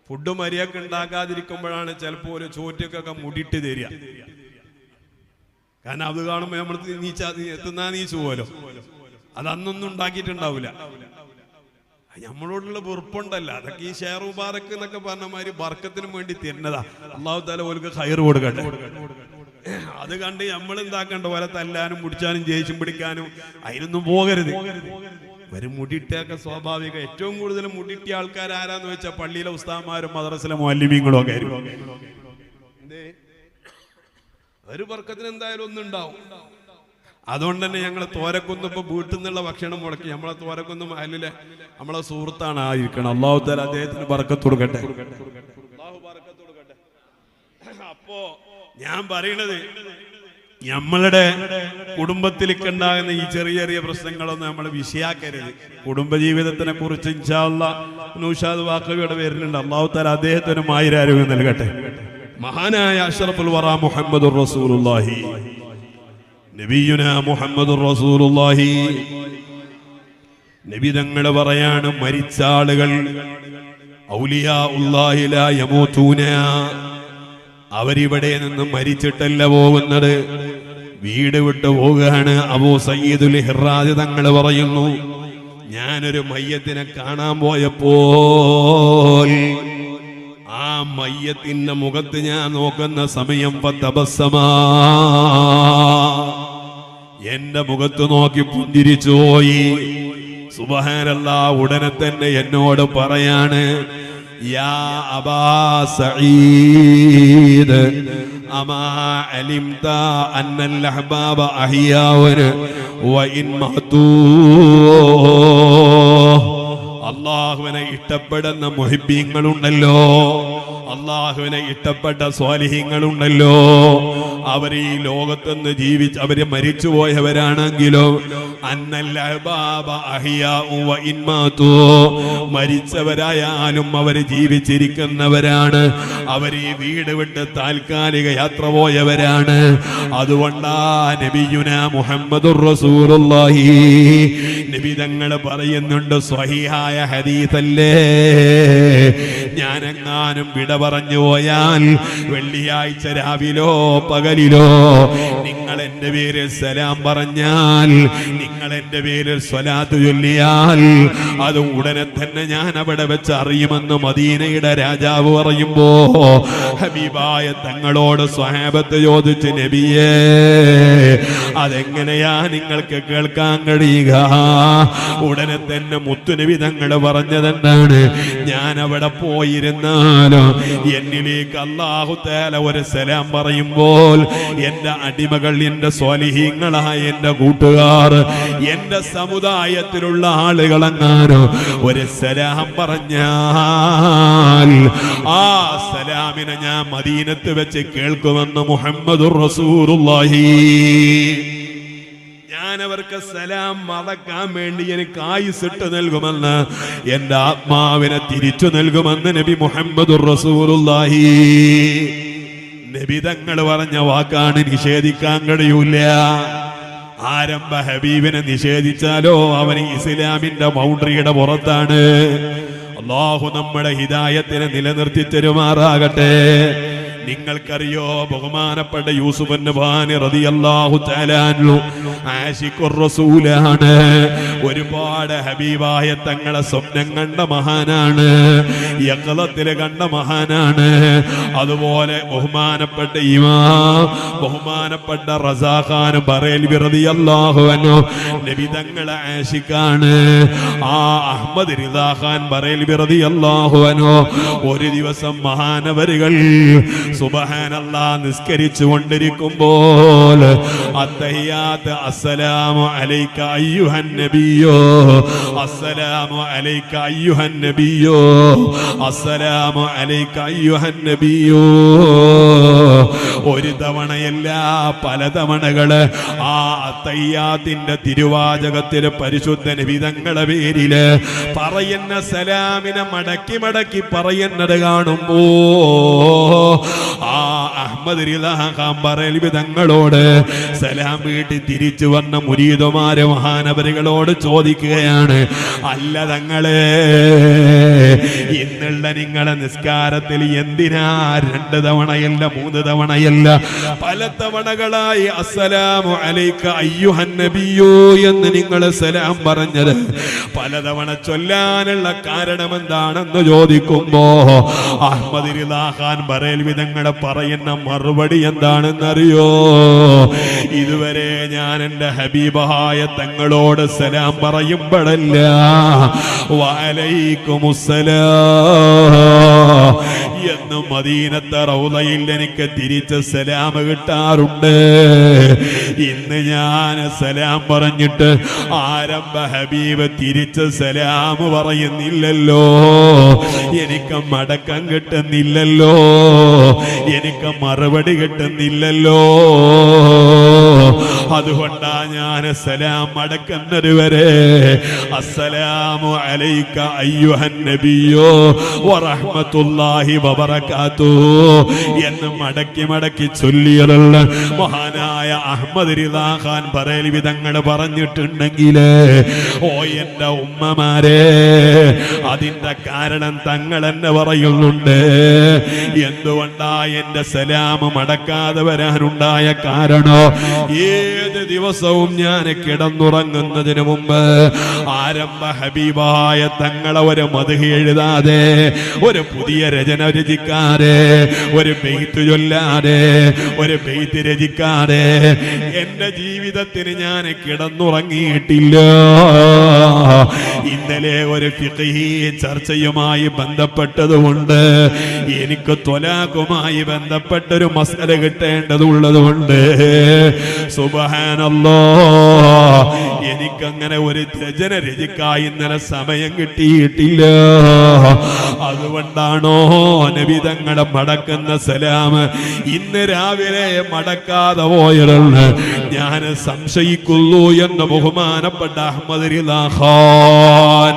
ഫുഡ് മര്യാദക്ക് ഉണ്ടാക്കാതിരിക്കുമ്പോഴാണ് ചിലപ്പോൾ ഒരു ചോറ്റക്കൊക്കെ മുടിയിട്ട് തരിക. കാരണം അത് കാണുമ്പോൾ നമ്മൾ എത്തുന്നാ നീച്ചു പോലോ, അതന്നൊന്നും ഉണ്ടാക്കിയിട്ടുണ്ടാവില്ല. നമ്മളോടുള്ള വെറുപ്പുണ്ടല്ല, അതൊക്കെ ഈ ഷെയർ മുബാറക്ക് എന്നൊക്കെ പറഞ്ഞ മാതിരി ബർക്കത്തിനും വേണ്ടി തരുന്നതാ. അല്ലാഹു തആല ഓൽക്ക് ഖൈറ് കൊടുക്കട്ടെ. അത് കണ്ട് നമ്മൾ എന്താക്കണ്ട, പോലെ തല്ലാനും മുടിച്ചാനും ജയിച്ചും പിടിക്കാനും അതിനൊന്നും പോകരുത്. ഒരു മുടിയിട്ടൊക്കെ സ്വാഭാവിക. ഏറ്റവും കൂടുതൽ മുടിയിട്ടിയ ആൾക്കാർ ആരാന്ന് വെച്ചാൽ പള്ളിയിലെ ഉസ്താദന്മാരും മദ്രസയിലെ മുഅല്ലിമീങ്ങളും ഒക്കെ ആയിരിക്കും. ഒരു ബർക്കത്തിന് എന്തായാലും ഒന്നുണ്ടാവും. അതുകൊണ്ട് തന്നെ ഞങ്ങൾ തോരക്കുന്ന് ഇപ്പൊ വീട്ടിൽ നിന്നുള്ള ഭക്ഷണം മുടക്കി. നമ്മളെ തോരക്കുന്ന് മഹലിലെ നമ്മളെ സുഹൃത്താണ് ആയിരിക്കണം. അല്ലാഹു തആല അദ്ദേഹത്തിന് ബർക്കത്ത് കൊടുക്കട്ടെ. അപ്പോ ഞാൻ പറയണത്, നമ്മളുടെ കുടുംബത്തിലേക്ക് ഉണ്ടാകുന്ന ഈ ചെറിയ ചെറിയ പ്രശ്നങ്ങളൊന്നും നമ്മൾ വിഷയാക്കരുത്. കുടുംബജീവിതത്തിനെ കുറിച്ച് ഇൻഷാ അല്ലാഹ് നൗഷാദ് വാഖവിയുടെ പേരിലുണ്ട്. അല്ലാഹു തആല അദ്ദേഹത്തിന് ആയുരാരോഗ്യം നൽകട്ടെ. മഹാനായ അഷ്റഫുൽ വറ മുഹമ്മദുർ റസൂലുള്ളാഹി നബിയുനാ മുഹമ്മദുർ റസൂലുള്ളാഹി നബി തങ്ങൾ പറയാണ്, മരിച്ച ആളുകൾ ഔലിയാഉല്ലാഹി ലാ യമൂതൂന, അവരിവിടെ നിന്ന് മരിച്ചിട്ടല്ല പോകുന്നത്, വീട് വിട്ടു പോവുകയാണ്. അബൂ സയ്യിദുൽ ഹിറാദ് തങ്ങൾ പറയുന്നു, ഞാനൊരു മയ്യത്തിനെ കാണാൻ പോയപ്പോൾ ആ മയ്യത്തിന്റെ മുഖത്ത് ഞാൻ നോക്കുന്ന സമയം ഫതബസ്സമാ, എന്റെ മുഖത്ത് നോക്കി പുഞ്ചിരിച്ചു പോയി. സുബ്ഹാനല്ലാഹ്. ഉടനെ തന്നെ എന്നോട് പറയാണ്, യാ അബാ സഈദ് അമാ അലിംത അന്നൽ അഹ്ബാബ അഹ്യാവൻ വഇൻ മഅതൂ. അല്ലാഹുവിനെ ഇഷ്ടപ്പെടുന്ന മുഹിബ്ബീങ്ങളുണ്ടല്ലോ, അല്ലാഹുവിനെ ഇഷ്ടപ്പെട്ട സ്വാലിഹീങ്ങളുണ്ടല്ലോ, അവർ ഈ ലോകത്തുനിന്ന് ജീവിച്ച് അവര് മരിച്ചുപോയവരാണെങ്കിലോ അന്നൽ അഹ്ബാബ അഹ്യാഉ വഇൻ മാതു, മരിച്ചവരായാലും അവർ ജീവിച്ചിരിക്കുന്നവരാണ്. അവർ ഈ വീട് വിട്ട് താൽക്കാലിക യാത്ര പോയവരാണ്. അതുകൊണ്ടാ നബിയുനാ മുഹമ്മദുർ റസൂലുള്ളാഹി നബി തങ്ങൾ പറയുന്നുണ്ട്, സ്വഹീഹായ ഹദീസല്ലേ, ഞാനെങ്ങാനും വിട പറഞ്ഞു പോയാൽ വെള്ളിയാഴ്ച രാവിലോ പകലിലോ നിങ്ങൾ എന്റെ പേരിൽ സലാം പറഞ്ഞാൽ, നിങ്ങൾ എന്റെ പേരിൽ സ്വലാത്ത് ചൊല്ലിയാൽ അത് ഉടനെ തന്നെ ഞാൻ അവിടെ വെച്ച് അറിയുമെന്ന് മദീനയുടെ രാജാവ് പറയുമ്പോ ഹബീബായ തങ്ങളോട് സ്വഹാബത്ത് ചോദിച്ച്, നബിയേ അതെങ്ങനെയാ നിങ്ങൾക്ക് കേൾക്കാൻ കഴിയുക? ഉടനെ തന്നെ മുത്തുനബി തങ്ങൾ പറഞ്ഞതെന്താണ്, ഞാൻ അവിടെ പോയി പോയിരുന്നാലോ എന്നിലേക്ക് അല്ലാഹു തആല ഒരു സലാം പറയുമ്പോൾ എന്റെ അടിമകൾ, എന്റെ സ്വാലിഹീങ്ങളായ എന്റെ കൂട്ടുകാർ, എന്റെ സമുദായത്തിലുള്ള ആളുകളെങ്ങാനോ ഒരു സലാം പറഞ്ഞാൽ ആ സലാമിനെ ഞാൻ മദീനത്ത് വെച്ച് കേൾക്കുമെന്ന് മുഹമ്മദുർ റസൂലുള്ളാഹി. ഞാൻ അവർക്ക് സലാം മടക്കാൻ വേണ്ടി എനിക്ക് ആയുസ്സിട്ട് നൽകുമെന്ന്, എന്റെ ആത്മാവിനെ തിരിച്ചു നൽകുമെന്ന് നബി മുഹമ്മദുർ റസൂലുള്ളാഹി. നബി തങ്ങൾ പറഞ്ഞ വാക്കാണ്, നിഷേധിക്കാൻ കഴിയൂല. ആരംഭ ഹബീബിനെ നിഷേധിച്ചാലോ അവന് ഇസ്ലാമിന്റെ ബൗണ്ടറിയുടെ പുറത്താണ്. അല്ലാഹു നമ്മുടെ ഹിദായത്തിനെ നിലനിർത്തി തരുമാറാകട്ടെ. നിങ്ങൾക്കറിയോ, ബഹുമാനപ്പെട്ട യൂസുഫ് നബാനി റളിയല്ലാഹു തആല അൻഹു ആശിഖുർ റസൂലാണ്. ഒരുപാട് ഹബീബായ തങ്ങളെ സ്വപ്നം കണ്ട മഹാനാണ്, യഖ്ലത്തിൽ കണ്ട മഹാനാണ്. അതുപോലെ ബഹുമാനപ്പെട്ട ഇമാം ബഹുമാനപ്പെട്ട റസാഖാൻ ബറേലവി റളിയല്ലാഹു അൻഹു നബി തങ്ങളെ ആശിഖാണ്. ആ അഹ്മദ് റിദാ ഖാൻ ബറേലവി റളിയല്ലാഹു അൻഹു ഒരു ദിവസം മഹാനവരുകൾ സുബ്ഹാനല്ലാഹ് നിസ്കരിച്ചു കൊണ്ടിരിക്കുമ്പോൾ അത്തഹിയാത്ത് അസ്സലാമു അലൈക അയ്യുഹൻ നബിയോ, അസ്സലാമു അലൈക അയ്യുഹൻ നബിയോ, അസ്സലാമു അലൈക അയ്യുഹൻ നബിയോ, ഒരു തവണയല്ല പല തവണകള് ആ അത്തഹിയാത്തിന്റെ തിരുവാചകത്തില് പരിശുദ്ധ നബി തങ്ങളുടെ പേരില് പറയുന്ന സലാമിനെ മടക്കി മടക്കി പറയുന്നത് കാണുമ്പോ ആ അഹ്മദ് റിദാ ഖാൻ ബറേലവി തങ്ങളോട് സലാം വീട്ടി തിരിച്ചു വന്ന മുരീദുമാരെ മഹാനവരുകളോട് ചോദിക്കുകയാണ്, അല്ല തങ്ങളെ, ഇന്നുള്ള നിങ്ങളെ നിസ്കാരത്തിൽ എന്തിനാ 2 തവണയല്ല 3 തവണയല്ല പല തവണകളായി അസ്സലാമു അലൈക അയ്യുഹൻ നബിയോ എന്ന് നിങ്ങൾ സലാം പറഞ്ഞത്? പലതവണ ചൊല്ലാനുള്ള കാരണം എന്താണെന്ന് ചോദിക്കുമ്പോ അഹ്മദ് റിദാ ഖാൻ ബറേലവി തങ്ങളെ പറയുന്ന മറുപടി എന്താണെന്നറിയോ? ഇതുവരെ ഞാൻ എന്റെ ഹബീബായ തങ്ങളോട് സലാം പറയുമ്പോഴല്ല വഅലൈക്കുമുസ്സലാം എന്ന് മദീനത്തെ റൗളയിൽ എനിക്ക് തിരിച്ച് സലാം കിട്ടാറുണ്ട്. ഇന്ന് ഞാൻ സലാം പറഞ്ഞിട്ട് ആരംഭ ഹബീബ് തിരിച്ച് സലാം പറയുന്നില്ലല്ലോ, എനിക്ക് മടക്കം കിട്ടുന്നില്ലല്ലോ, എനിക്ക് മറുപടി കിട്ടുന്നില്ലല്ലോ. അതുകൊണ്ടാ ഞാൻ സലാം മടക്കുന്നത് വരെ അസ്സലാമു അലൈക അയ്യുഹൻ നബിയോ വറഹ്മത്തുള്ളാഹി വബറകാതുഹു എന്ന് മടക്കി മടക്കി ചൊല്ലിയുള്ള മഹാനായ അഹ്മദ് റിദാ ഖാൻ ബറേലവി തങ്ങൾ പറഞ്ഞിട്ടുണ്ടെങ്കിൽ, ഓ എന്റെ ഉമ്മമാരെ, അതിന്റെ കാരണം തങ്ങൾ എന്നെ പറയുന്നുണ്ട്. എന്തുകൊണ്ടാ എന്റെ സലാം മടക്കാതെ വരാനുണ്ടായ കാരണോ? ഏത് ദിവസവും ഞാൻ കിടന്നുറങ്ങുന്നതിന് മുമ്പ് ആരംഭ ഹബീബായ തങ്ങളെ ഒരു മദ്ഹ് എഴുതാതെ, ഒരു പുതിയ രചന രചിക്കാതെ, ഒരു ബൈത്ത് ചൊല്ലാതെ, ഒരു ബൈത്ത് രചിക്കാതെ എന്റെ ജീവിതത്തിന് ഞാൻ കിടന്നുറങ്ങിയിട്ടില്ല. ഇന്നലെ ഒരു ഫിഖ്ഹി ചർച്ചയുമായി ബന്ധപ്പെട്ടതുകൊണ്ട് എനിക്ക് ത്വലാഖുമായി ബന്ധപ്പെട്ടൊരു മസ്അല കിട്ടേണ്ടതുള്ളതുകൊണ്ട് സുബ്ഹാനല്ലാഹ് എനിക്കങ്ങനെ ഒരു രചന രചിക്കാൻ ഇന്നലെ സമയം കിട്ടിയിട്ടില്ല. അതുകൊണ്ടാണോ നബി തങ്ങളെ മടക്കുന്ന സലാം ഇന്ന് രാവിലെ മടക്കാതെ പോയതെന്ന് ഞാൻ സംശയിക്കുന്നു എന്ന് ബഹുമാനപ്പെട്ട അഹ്മദ് റിദാ ഖാൻ.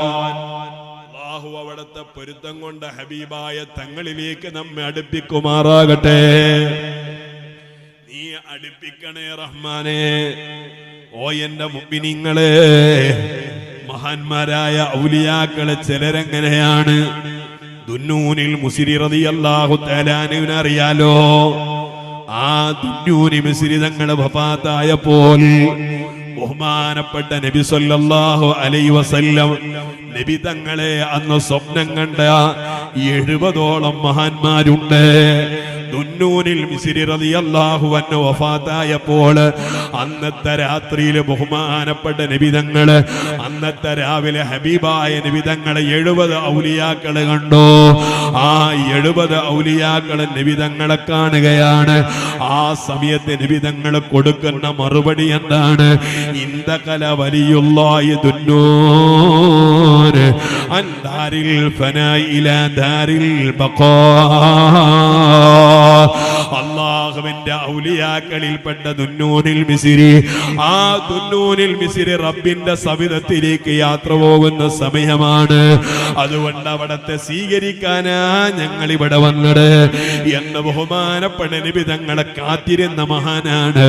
അല്ലാഹു അവിടുത്തെ പൊരുത്തം കൊണ്ട് ഹബീബായ തങ്ങളിലേക്ക് നമ്മെ അടുപ്പിക്കുമാറാകട്ടെ. നീ അടുപ്പിക്കണേ റഹ്മാനെ. ഓ എന്റെ മുഅ്മിനീങ്ങളെ, മഹാന്മാരായ ഔലിയാക്കളെ ചിലരെങ്ങനെയാണ്? ദുന്നൂനിൽ മുസ്രി റളിയല്ലാഹു തആല അൻഹുവിനെ അറിയാലോ? ആ ദുന്നൂനി മുസ്രി തങ്ങളെ വഫാത്തായപ്പോൾ ബഹുമാനപ്പെട്ട നബി സല്ലല്ലാഹു അലൈഹി വസല്ലം നബി തങ്ങളെ അന്ന് സ്വപ്നം കണ്ട 70ഓളം മഹാന്മാരുണ്ട്. ദുന്നൂനിൽ മിസ്രി റളിയല്ലാഹു അൻഹു വഫാത്തായപ്പോൾ അന്നത്തെ രാത്രിയിൽ ബഹുമാനപ്പെട്ട നബിതങ്ങള് അന്നത്തെ രാവിലെ ഹബീബായ നബിതങ്ങളെ 70 ഔലിയാക്കളെ കണ്ടു. ആ 70 ഔലിയാക്കളെ നബിതങ്ങളെ കാണുകയാണ്. ആ സമയത്ത് നബിതങ്ങൾ കൊടുക്കുന്ന മറുപടി എന്താണ്? ഇന്ദകല വലിയുള്ളാഹി ദുന്നൂൻ അൻ ദാരിൽ ഫനാഇ ഇലാ ദാരിൽ ബഖാ. അല്ലാഹുവിന്റെ ഔലിയാക്കളിൽപ്പെട്ട ദുന്നൂനിൽ മിസ്രി, ആ ദുന്നൂനിൽ മിസ്രി റബ്ബിന്റെ സവിധത്തിലേക്ക് യാത്ര പോകുന്ന സമയമാണ്. അതുകൊണ്ട് അവിടത്തെ സ്വീകരിക്കാനാ ഞങ്ങൾ ഇവിടെ വന്നത് എന്ന് ബഹുമാനപ്പെട്ട നബി തങ്ങളെ കാത്തിരുന്ന മഹാനാണ്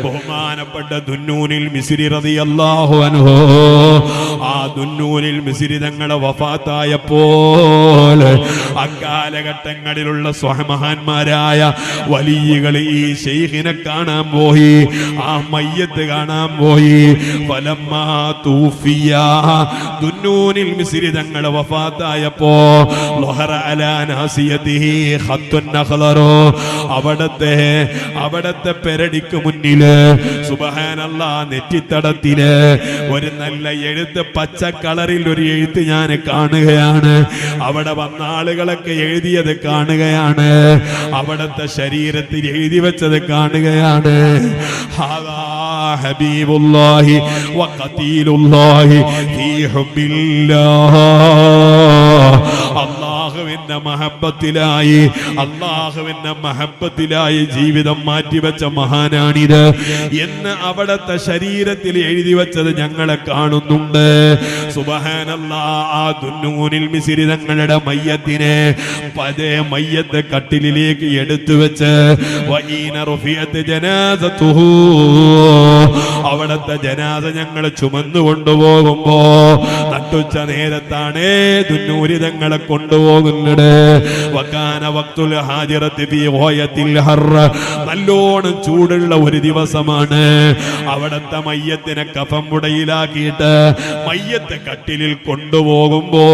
ബഹുമാനപ്പെട്ട ദുന്നൂനിൽ മിസ്രി റളിയല്ലാഹു അൻഹു. ആ ദുന്നൂനിൽ മിസ്രി തങ്ങളെ വഫാത്തായപ്പോൾ അക്കാലഘട്ടങ്ങളിലുള്ള സ്വഹമഹാന്മാരായ വലിയകൾ ഈ ശൈഖിനെ കാണാൻ പോയി, ആ മയ്യത്ത് കാണാൻ പോയി. ഫലമ്മാ തൂഫിയ ദുന്നൂനിൽ മിസ്രി തങ്ങളെ വഫാത്തായപ്പോ ലഹറ അലാ നാസിയതിഹി ഖത്തുൻ നഖലറു, അവിടത്തെ പെരടിക്ക് മുന്നില് സുബ്ഹാനല്ലാഹ് നെറ്റിത്തടത്തില് ഒരു നല്ല എഴുത്ത്, പച്ച കളറിൽ ഒരു എഴുത്ത് ഞാൻ കാണുകയാണ്. അവിടെ വന്ന ആളുകളൊക്കെ എഴുതിയത് കാണുകയാണ്, അവിടത്തെ ശരീരത്തിൽ എഴുതി വെച്ചത് കാണുകയാണ്. ഹാദാ ഹബീബുല്ലാഹി വഖതീലുല്ലാഹി ഫീ ഹുബ്ബില്ലാഹ്. അല്ലാഹുവിന്റെ മഹബ്ബത്തിലായി ജീവിതം മാറ്റിവെച്ച മഹാനാണിത് എന്ന് അവിടത്തെ ശരീരത്തിൽ എഴുതി വെച്ചത് ഞങ്ങളെ കാണുന്നുണ്ട്. സുബ്ഹാനല്ലാഹ്. ആ ദുന്നൂനിൽ മിസ്രി തങ്ങളുടെ മയ്യത്തിനെ പതേ മയ്യത്ത് കട്ടിലിലേക്ക് എടുത്തു വെച്ച് വഈന റുഫിയത്ത് ജനാസതുഹു, അവിടത്തെ ജനാസ ഞങ്ങൾ ചുമന്നു കൊണ്ടുപോകുമ്പോ നട്ടുച്ച നേരത്താണ് ദുന്നൂരി തങ്ങളെ കൊണ്ടുപോകുന്നത്. വകാന വഖ്തുൽ ഹാജിറത്തി ഫീ ഗോയത്തിൽ ഹർറ, നല്ലോണം ചൂടുള്ള ഒരു ദിവസമാണ്. അവിടത്തെ മയ്യത്തിനെ കഫം മുടയിലാക്കിയിട്ട് മയ്യത്ത് കട്ടിലിൽ കൊണ്ടുപോകുമ്പോ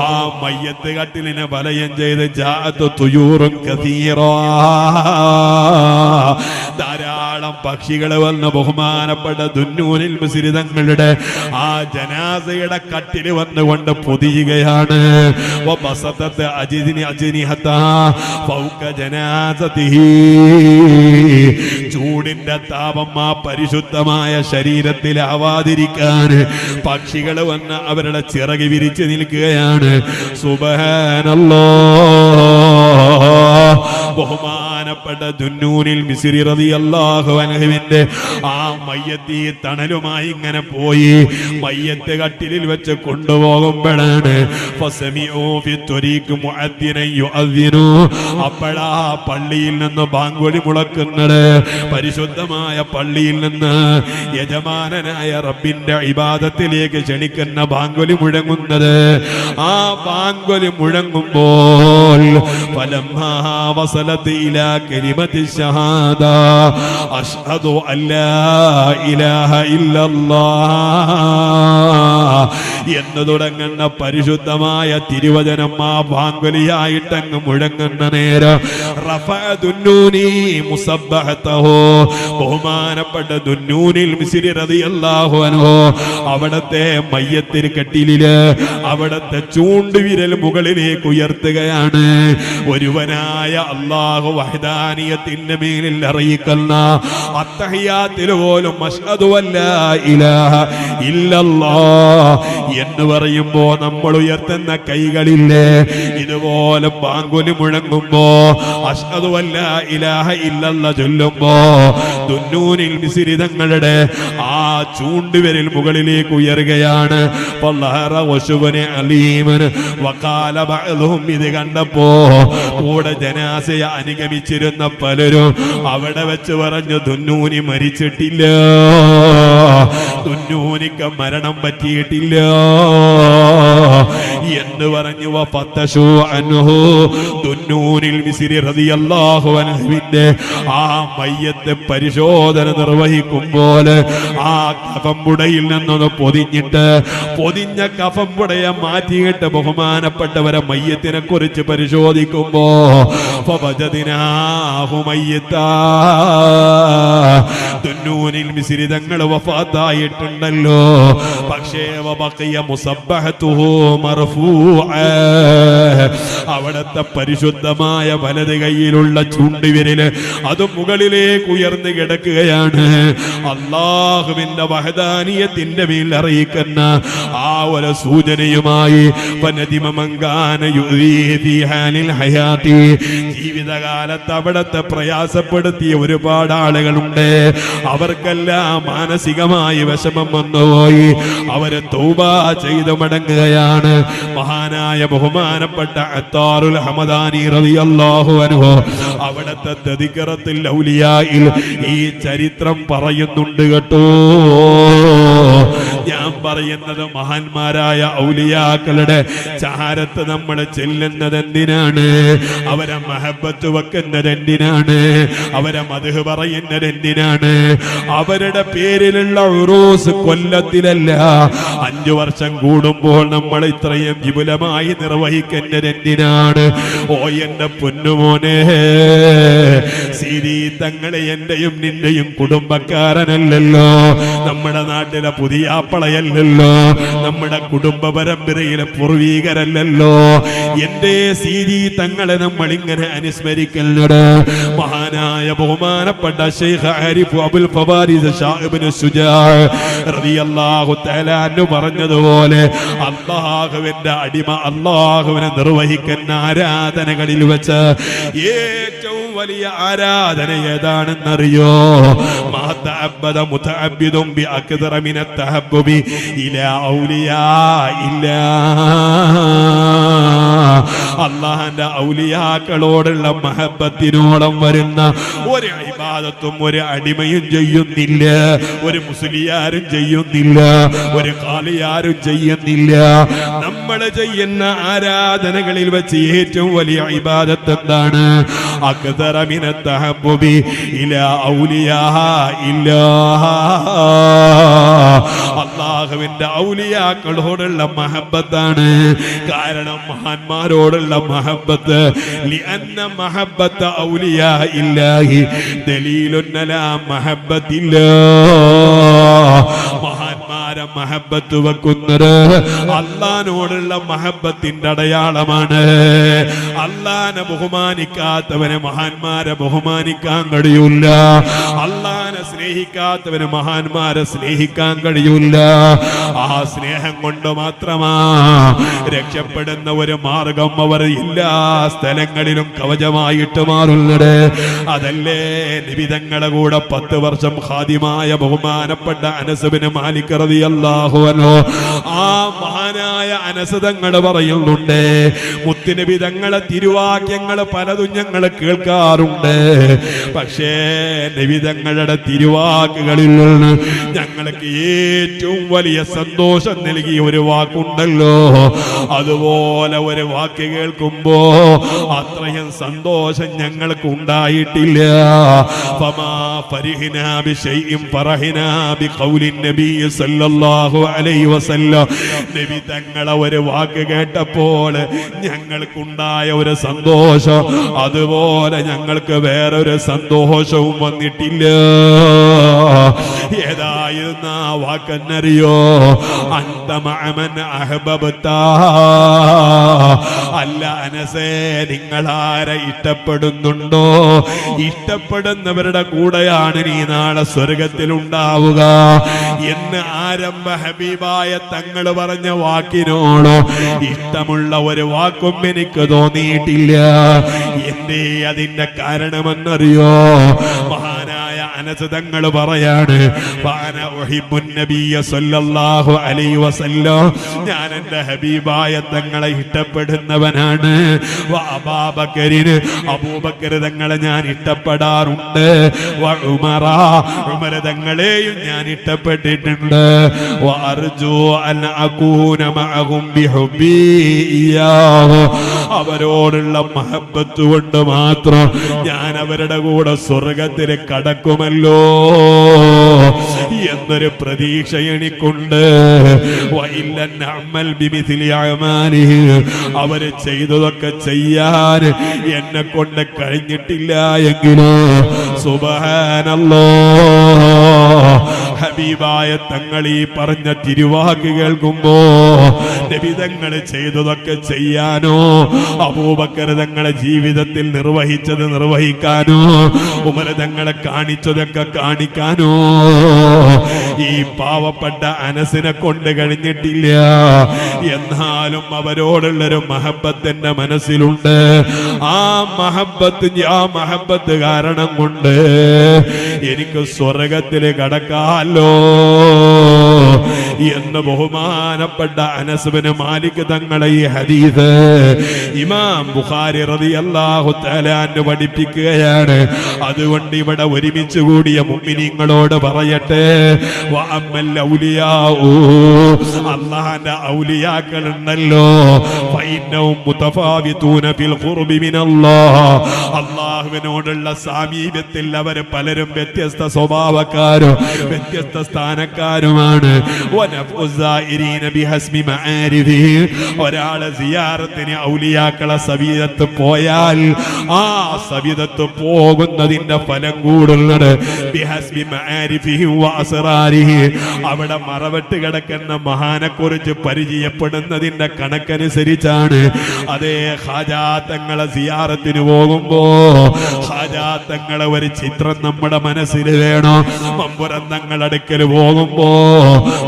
ആ മയ്യത്ത് കട്ടിലിനെ വലയം ചെയ്ത് ജാഅത്തു തുയൂറുൻ കസീറാ, ധാരാളം പക്ഷികൾ വന്ന് ബഹുമാനപ്പെട്ട ദുന്നൂനിൽ മിസ്രി തങ്ങളുടെ ആ ജനാസയുടെ കട്ടിൽ വന്നുകൊണ്ട് പൊതിയുകയാണ്. വബസതത അജ്നിഹതാ ഫൗക ജനാസതിഹി, ചൂടിന്റെ താപം ആ പരിശുദ്ധമായ ശരീരത്തിൽ ആവാതിരിക്കാൻ പക്ഷികൾ വന്ന് അവരുടെ ചിറക് വിരിച്ചു നിൽക്കുകയാണ്. സുബ്ഹാനല്ലാഹ്. ബഹുമാനപ്പെട്ട ദുന്നൂനിൽ മിസ്രി റളിയല്ലാഹു അൻഹുവിന്റെ ആ മയ്യത്ത് തണലുമായി ഇങ്ങനെ പോയി മയ്യത്ത് കട്ടിലിൽ വെച്ച് കൊണ്ടുപോകുമ്പോഴാണ് അപ്പോഴാ പള്ളിയിൽ നിന്ന് ബാങ്കുവിളി മുഴക്കുന്നത്. പരിശുദ്ധമായ പള്ളിയിൽ നിന്ന് യജമാനനായ റബ്ബിന്റെ ഇബാദത്തിലേക്ക് ക്ഷണിക്കുന്ന ബാങ്കുവിളി മുഴങ്ങുന്നത്. ആ ബാങ്കുവിളി മുഴങ്ങുമ്പോൾ ഫലമ്മാ വസലത് ഇലാ കലിമത്തി ഷഹാദ അഷ്ഹദു അല്ലാ ഇലാഹ ഇല്ലല്ലാഹ് എന്ന് തുടങ്ങുന്ന പരിശുദ്ധമായ തിരുവചനം ആ ബാങ്കുലിയായിട്ടങ്ങ് മുഴങ്ങുന്ന നേരം റഫഅ ദുന്നൂനി മുസബ്ബഹതഹു, ബഹുമാനപ്പെട്ട ദുന്നൂനിൽ മിസ്രി റളിയല്ലാഹു അൻഹു അവിടത്തെ മയ്യത്തിന് കെട്ടിലില് അവിടത്തെ ചൂണ്ടുവിരൽ മുകളിലേക്ക് ഉയർത്തുകയാണ്. ഒരുവനായ അല്ലാഹു വഹ്ദാനിയത്തിന്റെ മേലിൽ അറിയിക്കുന്ന അത്തഹിയാത്തിൽ പോലും അഷ്ഹദു അല്ലാ ഇലാഹ ഇല്ലല്ലാഹ് എന്ന് പറയുമ്പോ നമ്മൾ ഉയർത്തുന്ന കൈകളില്ലേ, ഇതുപോലെ ബാങ്കുലി മുഴങ്ങുമ്പോ അഷ്ഹദു അല്ലാ ഇലാഹ ഇല്ലല്ലാഹ് ചൊല്ലുമ്പോ ദുന്നൂനിൽ മിസ്രി തങ്ങളുടെ ആ ചൂണ്ടുവിരൽ മുകളിലേക്ക് ഉയരുകയാണ്. ഇത് കണ്ടപ്പോ കൂടെ ജനാസയെ അനുഗമിച്ചിരുന്ന പലരും അവിടെ വെച്ച് പറഞ്ഞു, ദുന്നൂനി മരിച്ചിട്ടില്ല, ദുന്നൂനിക്ക് മരണം പറ്റിയിട്ടില്ല എന്ന് പറഞ്ഞു വഫത്തശു അൻഹു ദുന്നൂനിൽ മിസ്രി റളിയല്ലാഹു അൻഹുവിന്റെ ആ മയ്യത്തെ പരിശോധന നിർവഹിക്കുമ്പോൾ ആ കഫംപുടയിൽ നിന്നൊന്ന് പൊതിഞ്ഞ കഫംപുടയെ മാറ്റിയിട്ട് ബഹുമാനപ്പെട്ടവരെ മയ്യത്തിനെ കുറിച്ച് പരിശോധിക്കുമ്പോ ഫവജദിനാഹു മയ്യിത്താ ദുന്നൂനിൽ മിസ്രി തങ്ങൾ വഫാത്തായിട്ടുണ്ടല്ലോ. പക്ഷേ വബഖിയ മുസബ്ബഹതുഹു മർഫൂഅ അവിടത്തെ പരിശുദ്ധമായ വലത് കൈയിലുള്ള ചൂണ്ടുവിരല് അത് മുകളിലേക്ക് ഉയർന്നു കിടക്കുകയാണ്. അല്ലാഹുവിന്റെ വഹദാനിയത്തിന്റെ മേൽ അറിയിക്കുന്ന ആ ഒരു സൂചനയുമായി ജീവിതകാലത്ത് അവിടത്തെ പ്രയാസപ്പെടുത്തിയ ഒരുപാട് ആളുകളുണ്ട്. അവർക്കെല്ലാം മാനസികമായി വിഷമം വന്നുപോയി. അവര് തൗബ ചെയ്ത് മടങ്ങുകയാണ്. മഹാനായ ബഹുമാനപ്പെട്ട അത്താറുൽ ഹമദാനി റളിയല്ലാഹു അൻഹു അവിടത്തെ തദ്കിറത്തുൽ ഔലിയായിൽ ഈ ചരിത്രം പറയുന്നുണ്ട് കേട്ടോ. ഞാൻ പറയുന്നത് മഹാന്മാരായ ഔലിയാക്കളുടെ ചാരത്ത് നമ്മൾ ചെല്ലുന്നത് എന്തിനാണ്? അവരെ മഹബത്ത് വെക്കുന്നത് എന്തിനാണ്? അവരെ മദ്ഹ് പറയുന്നത് എന്തിനാണ്? അവരുടെ പേരിലുള്ള ഉറൂസ് കൊല്ലത്തിലല്ല 5 വർഷം കൂടുമ്പോൾ നമ്മൾ ഇത്രയും വിപുലമായി നിർവഹിക്കുന്നത് എന്തിനാണ്? ഓ എന്റെ പൊന്നുമോനെ, സിരി തങ്ങളെ എന്റെയും നിന്റെയും കുടുംബക്കാരനല്ലല്ലോ, നമ്മുടെ നാട്ടിലെ പുതിയാപ്പളയല്ലല്ലോ, നമ്മുടെ കുടുംബ പരമ്പരയിലെ പൂർവീകരല്ലല്ലോ. എന്റെ സിരി തങ്ങളെ നമ്മൾ ഇങ്ങനെ അനുസ്മരിക്കുന്നത് മഹാനായ ബഹുമാനപ്പെട്ട ശൈഖ് ആരിഫ് അബുൽ ഫവാരിസ് ഷാഇബ്നു സുജാ റളിയല്ലാഹു തആല അൻഹു പറഞ്ഞതുപോലെ അല്ലാഹുവിന്റെ അടിമ അല്ലാഹുവിനെ നിർവഹിക്കുന്ന ആരാധനകളിൽ വെച്ച് ഏറ്റവും വലിയ ആരാധന ഏതാണെന്നറിയോ? മാ തഅബ്ബദ മുതഅബ്ബിദുൻ ബി അക്ദറ മിന തഹബ്ബുബി ഇലാ ഔലിയാ ഇല്ലാ അല്ലാഹുവിന്റെ ഔലിയാക്കളോടുള്ള മഹബത്തിനോളം വരുന്ന ഒരു ഇബാദത്തും ഒരു അടിമയും ചെയ്യുന്നില്ല, ഒരു മുസ്ലിയാരും ചെയ്യുന്നില്ല, ഒരു ഖാലിയാരും ചെയ്യുന്നില്ല. നമ്മൾ ചെയ്യുന്ന ആരാധനകളിൽ വെച്ച് ഏറ്റവും വലിയ ഇബാദത്ത് എന്താണ്? അക്ദറ മിന തഹബ്ബുബി ഇലാ ഔലിയാ ഇല്ലാ അല്ലാഹുവിന്റെ ഔലിയാക്കളോടുള്ള മഹബത്താണ്. കാരണം മഹാന്മാരോടുള്ള മഹബത്ത് ലിഅന്ന മഹബത്ത ഔലിയാ ഇല്ലാഹി ദലീലുൻ അലാ മഹബത്തില്ലാഹ്. മഹാന്മാരെ മഹബത്ത് വെക്കുന്നത് അല്ലാഹുവിനോടുള്ള മഹബത്തിന്റെ അടയാളമാണ്. അല്ലാഹുവിനെ ബഹുമാനിക്കാത്തവനെ മഹാന്മാരെ ബഹുമാനിക്കാൻ കഴിയൂല. അല്ലാഹുവിനെ സ്നേഹിക്കാത്തവന് മഹാന്മാരെ സ്നേഹിക്കാൻ കഴിയൂല. ആ സ്നേഹം കൊണ്ട് മാത്രമാ രക്ഷപ്പെടുന്ന ഒരു മാർഗം അവർ എല്ലാ സ്ഥലങ്ങളിലും കവചമായിട്ട് മാറുന്നത്. അതല്ലേ നിബിതങ്ങളെ കൂടെ 10 വർഷം ഖാദിമായ ബഹുമാനപ്പെട്ട അനസ് ബിൻ മാലിക് റളിയല്ലാഹു അൻഹു ആ മഹാനായ അനസ് തങ്ങൾ പറയുന്നുണ്ട്, മുത്തുനബി തങ്ങളെ തിരുവാക്യങ്ങൾ പലതും ഞങ്ങൾ കേൾക്കാറുണ്ട്. പക്ഷേ നബി തങ്ങളുടെ തിരുവാക്കുകളിൽ നിന്ന് ഞങ്ങൾക്ക് ഏറ്റവും വലിയ സന്തോഷം നൽകിയ ഒരു വാക്കുണ്ടല്ലോ, അതുപോലെ ഒരു വാക്ക് കേൾക്കുമ്പോ അത്രയും സന്തോഷം ഞങ്ങൾക്ക് ഉണ്ടായിട്ടില്ല. ഫമാ ഫരിഹ്നാ ബിശൈഇൻ ഫറഹ്നാ ബിഖൗലി നബി സല്ലല്ലാഹു അലൈഹി വസല്ലം. നബി തങ്ങളെ ഒരു വാക്ക് കേട്ടപ്പോൾ ഞങ്ങൾക്കുണ്ടായ ഒരു സന്തോഷം അതുപോലെ ഞങ്ങൾക്ക് വേറൊരു സന്തോഷവും വന്നിട്ടില്ല. ഏതായിരുന്ന ആ വാക്കെന്നറിയോ? അന്ത മഅമൻ അഹ്ബബ്ത. അല്ല അനസേ, നിങ്ങളാരെ ഇഷ്ടപ്പെടുന്നുണ്ടോ ഇഷ്ടപ്പെടുന്നവരുടെ കൂടെയാണ് നീ നാളെ സ്വർഗത്തിൽ ഉണ്ടാവുക എന്ന് ആരംഭ ഹബീബായ തങ്ങൾ പറഞ്ഞ വാക്കിനോട് ഇഷ്ടമുള്ള ഒരു വാക്കും എനിക്ക് തോന്നിയിട്ടില്ല. എന്തേ അതിന്റെ കാരണമെന്നറിയോ? മഹാനായ അനസ് തങ്ങൾ പറയാണ് ഫഅന ഉഹിബ്ബുൻ നബിയ സല്ലല്ലാഹു അലൈഹി വസല്ലം, ഞാൻ എൻ്റെ ഹബീബായ തങ്ങളെ ഇഷ്ടപ്പെടുന്നവനാണ്. വഅബൂബക്കറിന്, അബൂബക്കർ തങ്ങളെ ഞാൻ ഇഷ്ടപ്പെടാറുണ്ട്. വഉമറ, ഉമർ തങ്ങളെയും ഞാൻ ഇഷ്ടപ്പെട്ടിട്ടുണ്ട്. വഅർജു അൻ അകൂന മഅഹും ബിഹുബ്ബി ഇയ്യാഹു, അവരോടുള്ള മഹബ്ബത്ത് കൊണ്ട് മാത്രം ഞാൻ അവരുടെ കൂടെ സ്വർഗത്തിൽ കടക്കുമല്ലോ എന്നൊരു പ്രതീക്ഷ എനിക്കുണ്ട്. അവര് ചെയ്തതൊക്കെ ചെയ്യാൻ എന്നെ കൊണ്ട് കഴിഞ്ഞിട്ടില്ല എങ്കിലോ സുബ്ഹാനല്ലാഹ്, ഹബീബായ തങ്ങൾ ഈ പറഞ്ഞ തിരുവാക്ക് കേൾക്കുമ്പോ നബി തങ്ങൾ ചെയ്തതൊക്കെ ചെയ്യാനോ, അബൂബക്കർ തങ്ങളെ ജീവിതത്തിൽ നിർവഹിച്ചത് നിർവഹിക്കാനോ, ഉമർ തങ്ങളെ കാണിച്ചതൊക്കെ കാണിക്കാനോ ഈ പാവപ്പെട്ട അനസിനെ കൊണ്ട് കഴിഞ്ഞിട്ടില്ല. എന്നാലും അവരോടുള്ളൊരു മഹബത്ത് എന്റെ മനസ്സിലുണ്ട്. ആ മഹബത്ത് കാരണം കൊണ്ട് എനിക്ക് സ്വർഗത്തിൽ കടക്കാലോ എന്ന് ബഹുമാനപ്പെട്ട അനസ് ബിൻ മാലിക് തങ്ങളെ ഈ ഹദീസ് ഇമാം ബുഖാരി റളിയല്ലാഹു തആല അൻഹു പഠിപ്പിക്കുകയാണ്. അതുകൊണ്ട് ഇവിടെ ഒരുമിച്ച് കൂടിയ മുഅ്മിനീങ്ങളോട് പറയട്ടെ, വഅമ്മൽ ഔലിയാഉ, അല്ലാഹുവിന്റെ ഔലിയാക്കൾ ഉണ്ടല്ലോ, ഫഇന്നഹും മുതഫാവിതൂന ഫിൽ ഖുർബി മിനല്ലാഹ്, അല്ലാഹുവിനോടുള്ള സാമീപ്യത്തിൽ അവർ പലരും വ്യത്യസ്ത സ്വഭാവക്കാരും വ്യത്യസ്ത സ്ഥാനക്കാരുമാണ്. ഒരാള് സിയാറത്തിന് ഔലിയാക്കളെ സബീദത്ത് പോയാൽ ആ സബീദത്ത് പോകുന്നതിന്റെ ഫലം കൂടുന്നത് അവിടെ മറവിട്ട് കിടക്കുന്ന മഹാനെ കുറിച്ച് പരിചയപ്പെടുന്നതിന്റെ കണക്കനുസരിച്ചാണ്. അതേ ഹാജാത്തങ്ങളെ സിയാറത്തിന് പോകുമ്പോ ഹാജാത്തങ്ങളെ ഒരു ചിത്രം നമ്മുടെ മനസ്സിൽ വേണം. മമ്പുറന്തങ്ങൾ അടുക്കൽ പോകുമ്പോ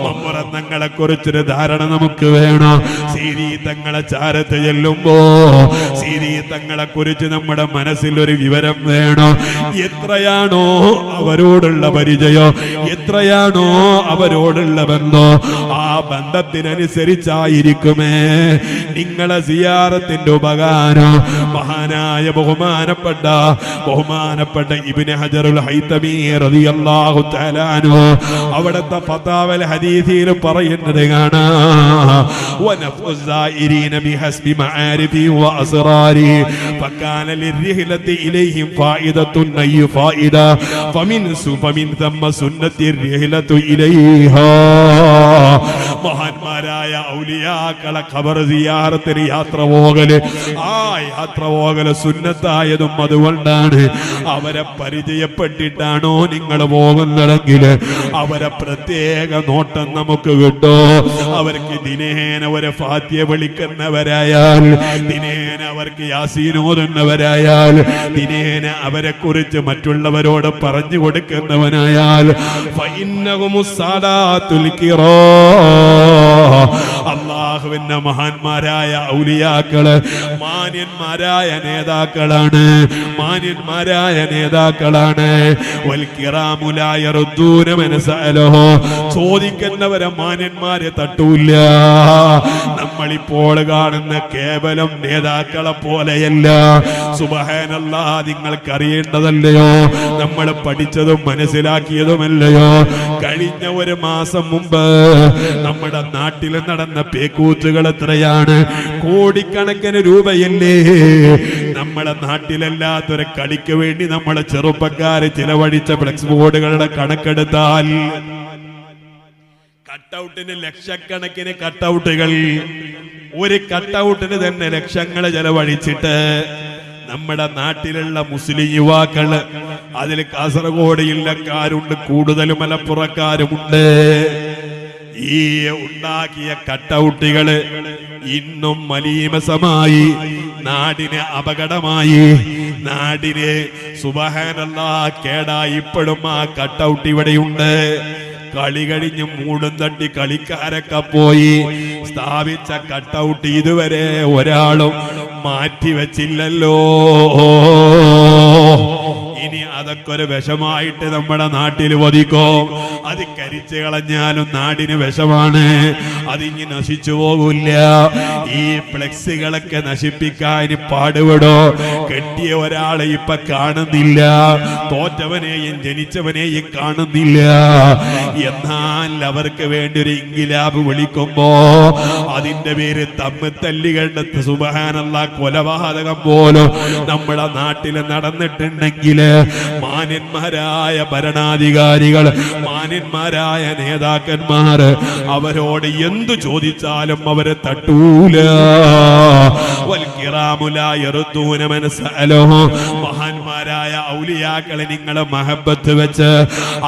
മമ്പുറന്തങ്ങളെ കുറിച്ചൊരു ധാരണ നമുക്ക് വേണം. സീരീത്തങ്ങളെ ചാരത്ത് ചെല്ലുമ്പോ സീരീത്തങ്ങളെ കുറിച്ച് നമ്മുടെ മനസ്സിൽ ഒരു വിവരം വേണം. എത്രയാണോ അവരോടുള്ള പരിചയം, എത്രയാണോ അവരോടുള്ള ബന്ധം, ആ ബന്ധത്തിനനുസരിച്ചായിരിക്കുമേ നിങ്ങളെ സിയാറത്തിന്റെ ഉപകാരം. മഹാനായ ബഹുമാനപ്പെട്ട ഇബ്നു ഹജറുൽ ഹൈതമി റളിയല്ലാഹു തആല അൻഹു അവിടുത്തെ ഫതാവൽ ഹദീസിൽ പറയുന്നത് കാണാം, വനഫുസായിരീന ബിഹസ്ബി മആരിഫി വഅസ്റാരി ഫകാന ലിർഹിലതി ഇലൈഹിം ഫായിദത്തുൻ അയ്യ ഫായിദ ഫമിൻ തമ്മ സുന്നത്തി റിഹിലതു ഇലൈഹാ. മഹാന്മാരായ ഔലിയാക്കളെ ഖബർ സിയാറത്തിന് യാത്ര പോകല്, ആ യാത്ര പോകല് സുന്നത്തായതും അതുകൊണ്ടാണ്. അവരെ പരിചയപ്പെട്ടിട്ടാണോ നിങ്ങൾ പോകുന്നതെങ്കിൽ അവരെ പ്രത്യേക നോട്ടം നമുക്ക് കിട്ടും. അവർക്ക് ദിനേന ഒരു ഫാത്തിഹ വിളിക്കുന്നവരായാൽ, ദിനേന അവർക്ക് യാസീൻ ഓതുന്നവരായാൽ, ദിനേന അവരെ കുറിച്ച് മറ്റുള്ളവരോട് പറഞ്ഞു കൊടുക്കുന്നവനായാൽ അല്ലാഹുവിന്റെ മഹാന്മാരായ ഔലിയാക്കള് മാന്യന്മാരായ നേതാക്കളാണ്, മാന്യന്മാരായ നേതാക്കളാണ്. ചോദിക്കുന്നവരെ മാന്യന്മാരെ തട്ടൂല്ല. നമ്മളിപ്പോൾ കാണുന്ന കേവലം നേതാക്കളെ പോലെയല്ല. സുബ്ഹാനല്ലാഹ്, നിങ്ങൾക്കറിയേണ്ടതല്ലയോ, നമ്മൾ പഠിച്ചതും മനസ്സിലാക്കിയതുമല്ലയോ. കഴിഞ്ഞ ഒരു മാസം മുമ്പ് നമ്മുടെ നാട്ടിൽ നടന്ന പേക്കൂത്തുകൾ എത്രയാണ്? കോടിക്കണക്കിന് രൂപയല്ലേ നമ്മളെ നാട്ടിലല്ലാത്തൊരു കളിക്ക് വേണ്ടി നമ്മളെ ചെറുപ്പക്കാര് ചിലവഴിച്ച ഫ്ലെക്സ് ബോർഡുകളുടെ കണക്കെടുത്താൽ കട്ടൗട്ടിന് ലക്ഷക്കണക്കിന് കട്ടൗട്ടുകൾ, ഒരു കട്ടൗട്ടിന് തന്നെ ലക്ഷങ്ങൾ ചെലവഴിച്ചിട്ട് നമ്മുടെ നാട്ടിലുള്ള മുസ്ലിം യുവാക്കള്, അതിൽ കാസർഗോഡ് ജില്ലക്കാരുണ്ട്, കൂടുതൽ മലപ്പുറക്കാരുമുണ്ട്. ഈ ഉണ്ടാക്കിയ കട്ടൗട്ടുകള് ഇന്നും മലീമസമായി, നാടിന് അപകടമായി, നാടിന് സുബ്ഹാനല്ലാഹ് കേടായി. ഇപ്പോഴും ആ കട്ടൗട്ട് ഇവിടെയുണ്ട്. കളി കഴിഞ്ഞ് മൂടും തട്ടി കളിക്കാരൊക്കെ പോയി സ്ഥാപിച്ച കട്ടൗട്ട് ഇതുവരെ ഒരാളും മാറ്റിവെച്ചില്ലല്ലോ. ഇനി അതൊക്കെ ഒരു വിഷമായിട്ട് നമ്മുടെ നാട്ടിൽ വധിക്കും. അത് കരിച്ചു കളഞ്ഞാലും നാടിന് വിഷമാണ്, അതിങ്ങി നശിച്ചു പോകില്ല. ഈ ഫ്ലെക്സുകളൊക്കെ നശിപ്പിക്കാൻ പാടുപെടോ. കെട്ടിയ ഒരാളെ ഇപ്പൊ കാണുന്നില്ല, തോറ്റവനെയും ജനിച്ചവനെയും കാണുന്നില്ല. എന്നാൽ അവർക്ക് വേണ്ടി ഒരു ഇൻകിലാബ് വിളിക്കുമ്പോ അതിന്റെ പേര് തമ്മിൽ തല്ലികളുടെ സുബ്ഹാനല്ലാഹ് കൊലപാതകം പോലും നമ്മുടെ നാട്ടിൽ നടന്നിട്ടുണ്ടെങ്കിൽ മാന്യന്മാരായ ഭരണാധികാരികൾ, മാന്യന്മാരായ നേതാക്കന്മാർ അവരോട് എന്തു ചോദിച്ചാലും അവരെ തട്ടൂല. മഹാന്മാരായ ഔലിയാക്കളെ നിങ്ങൾ മഹബത്ത് വെച്ച്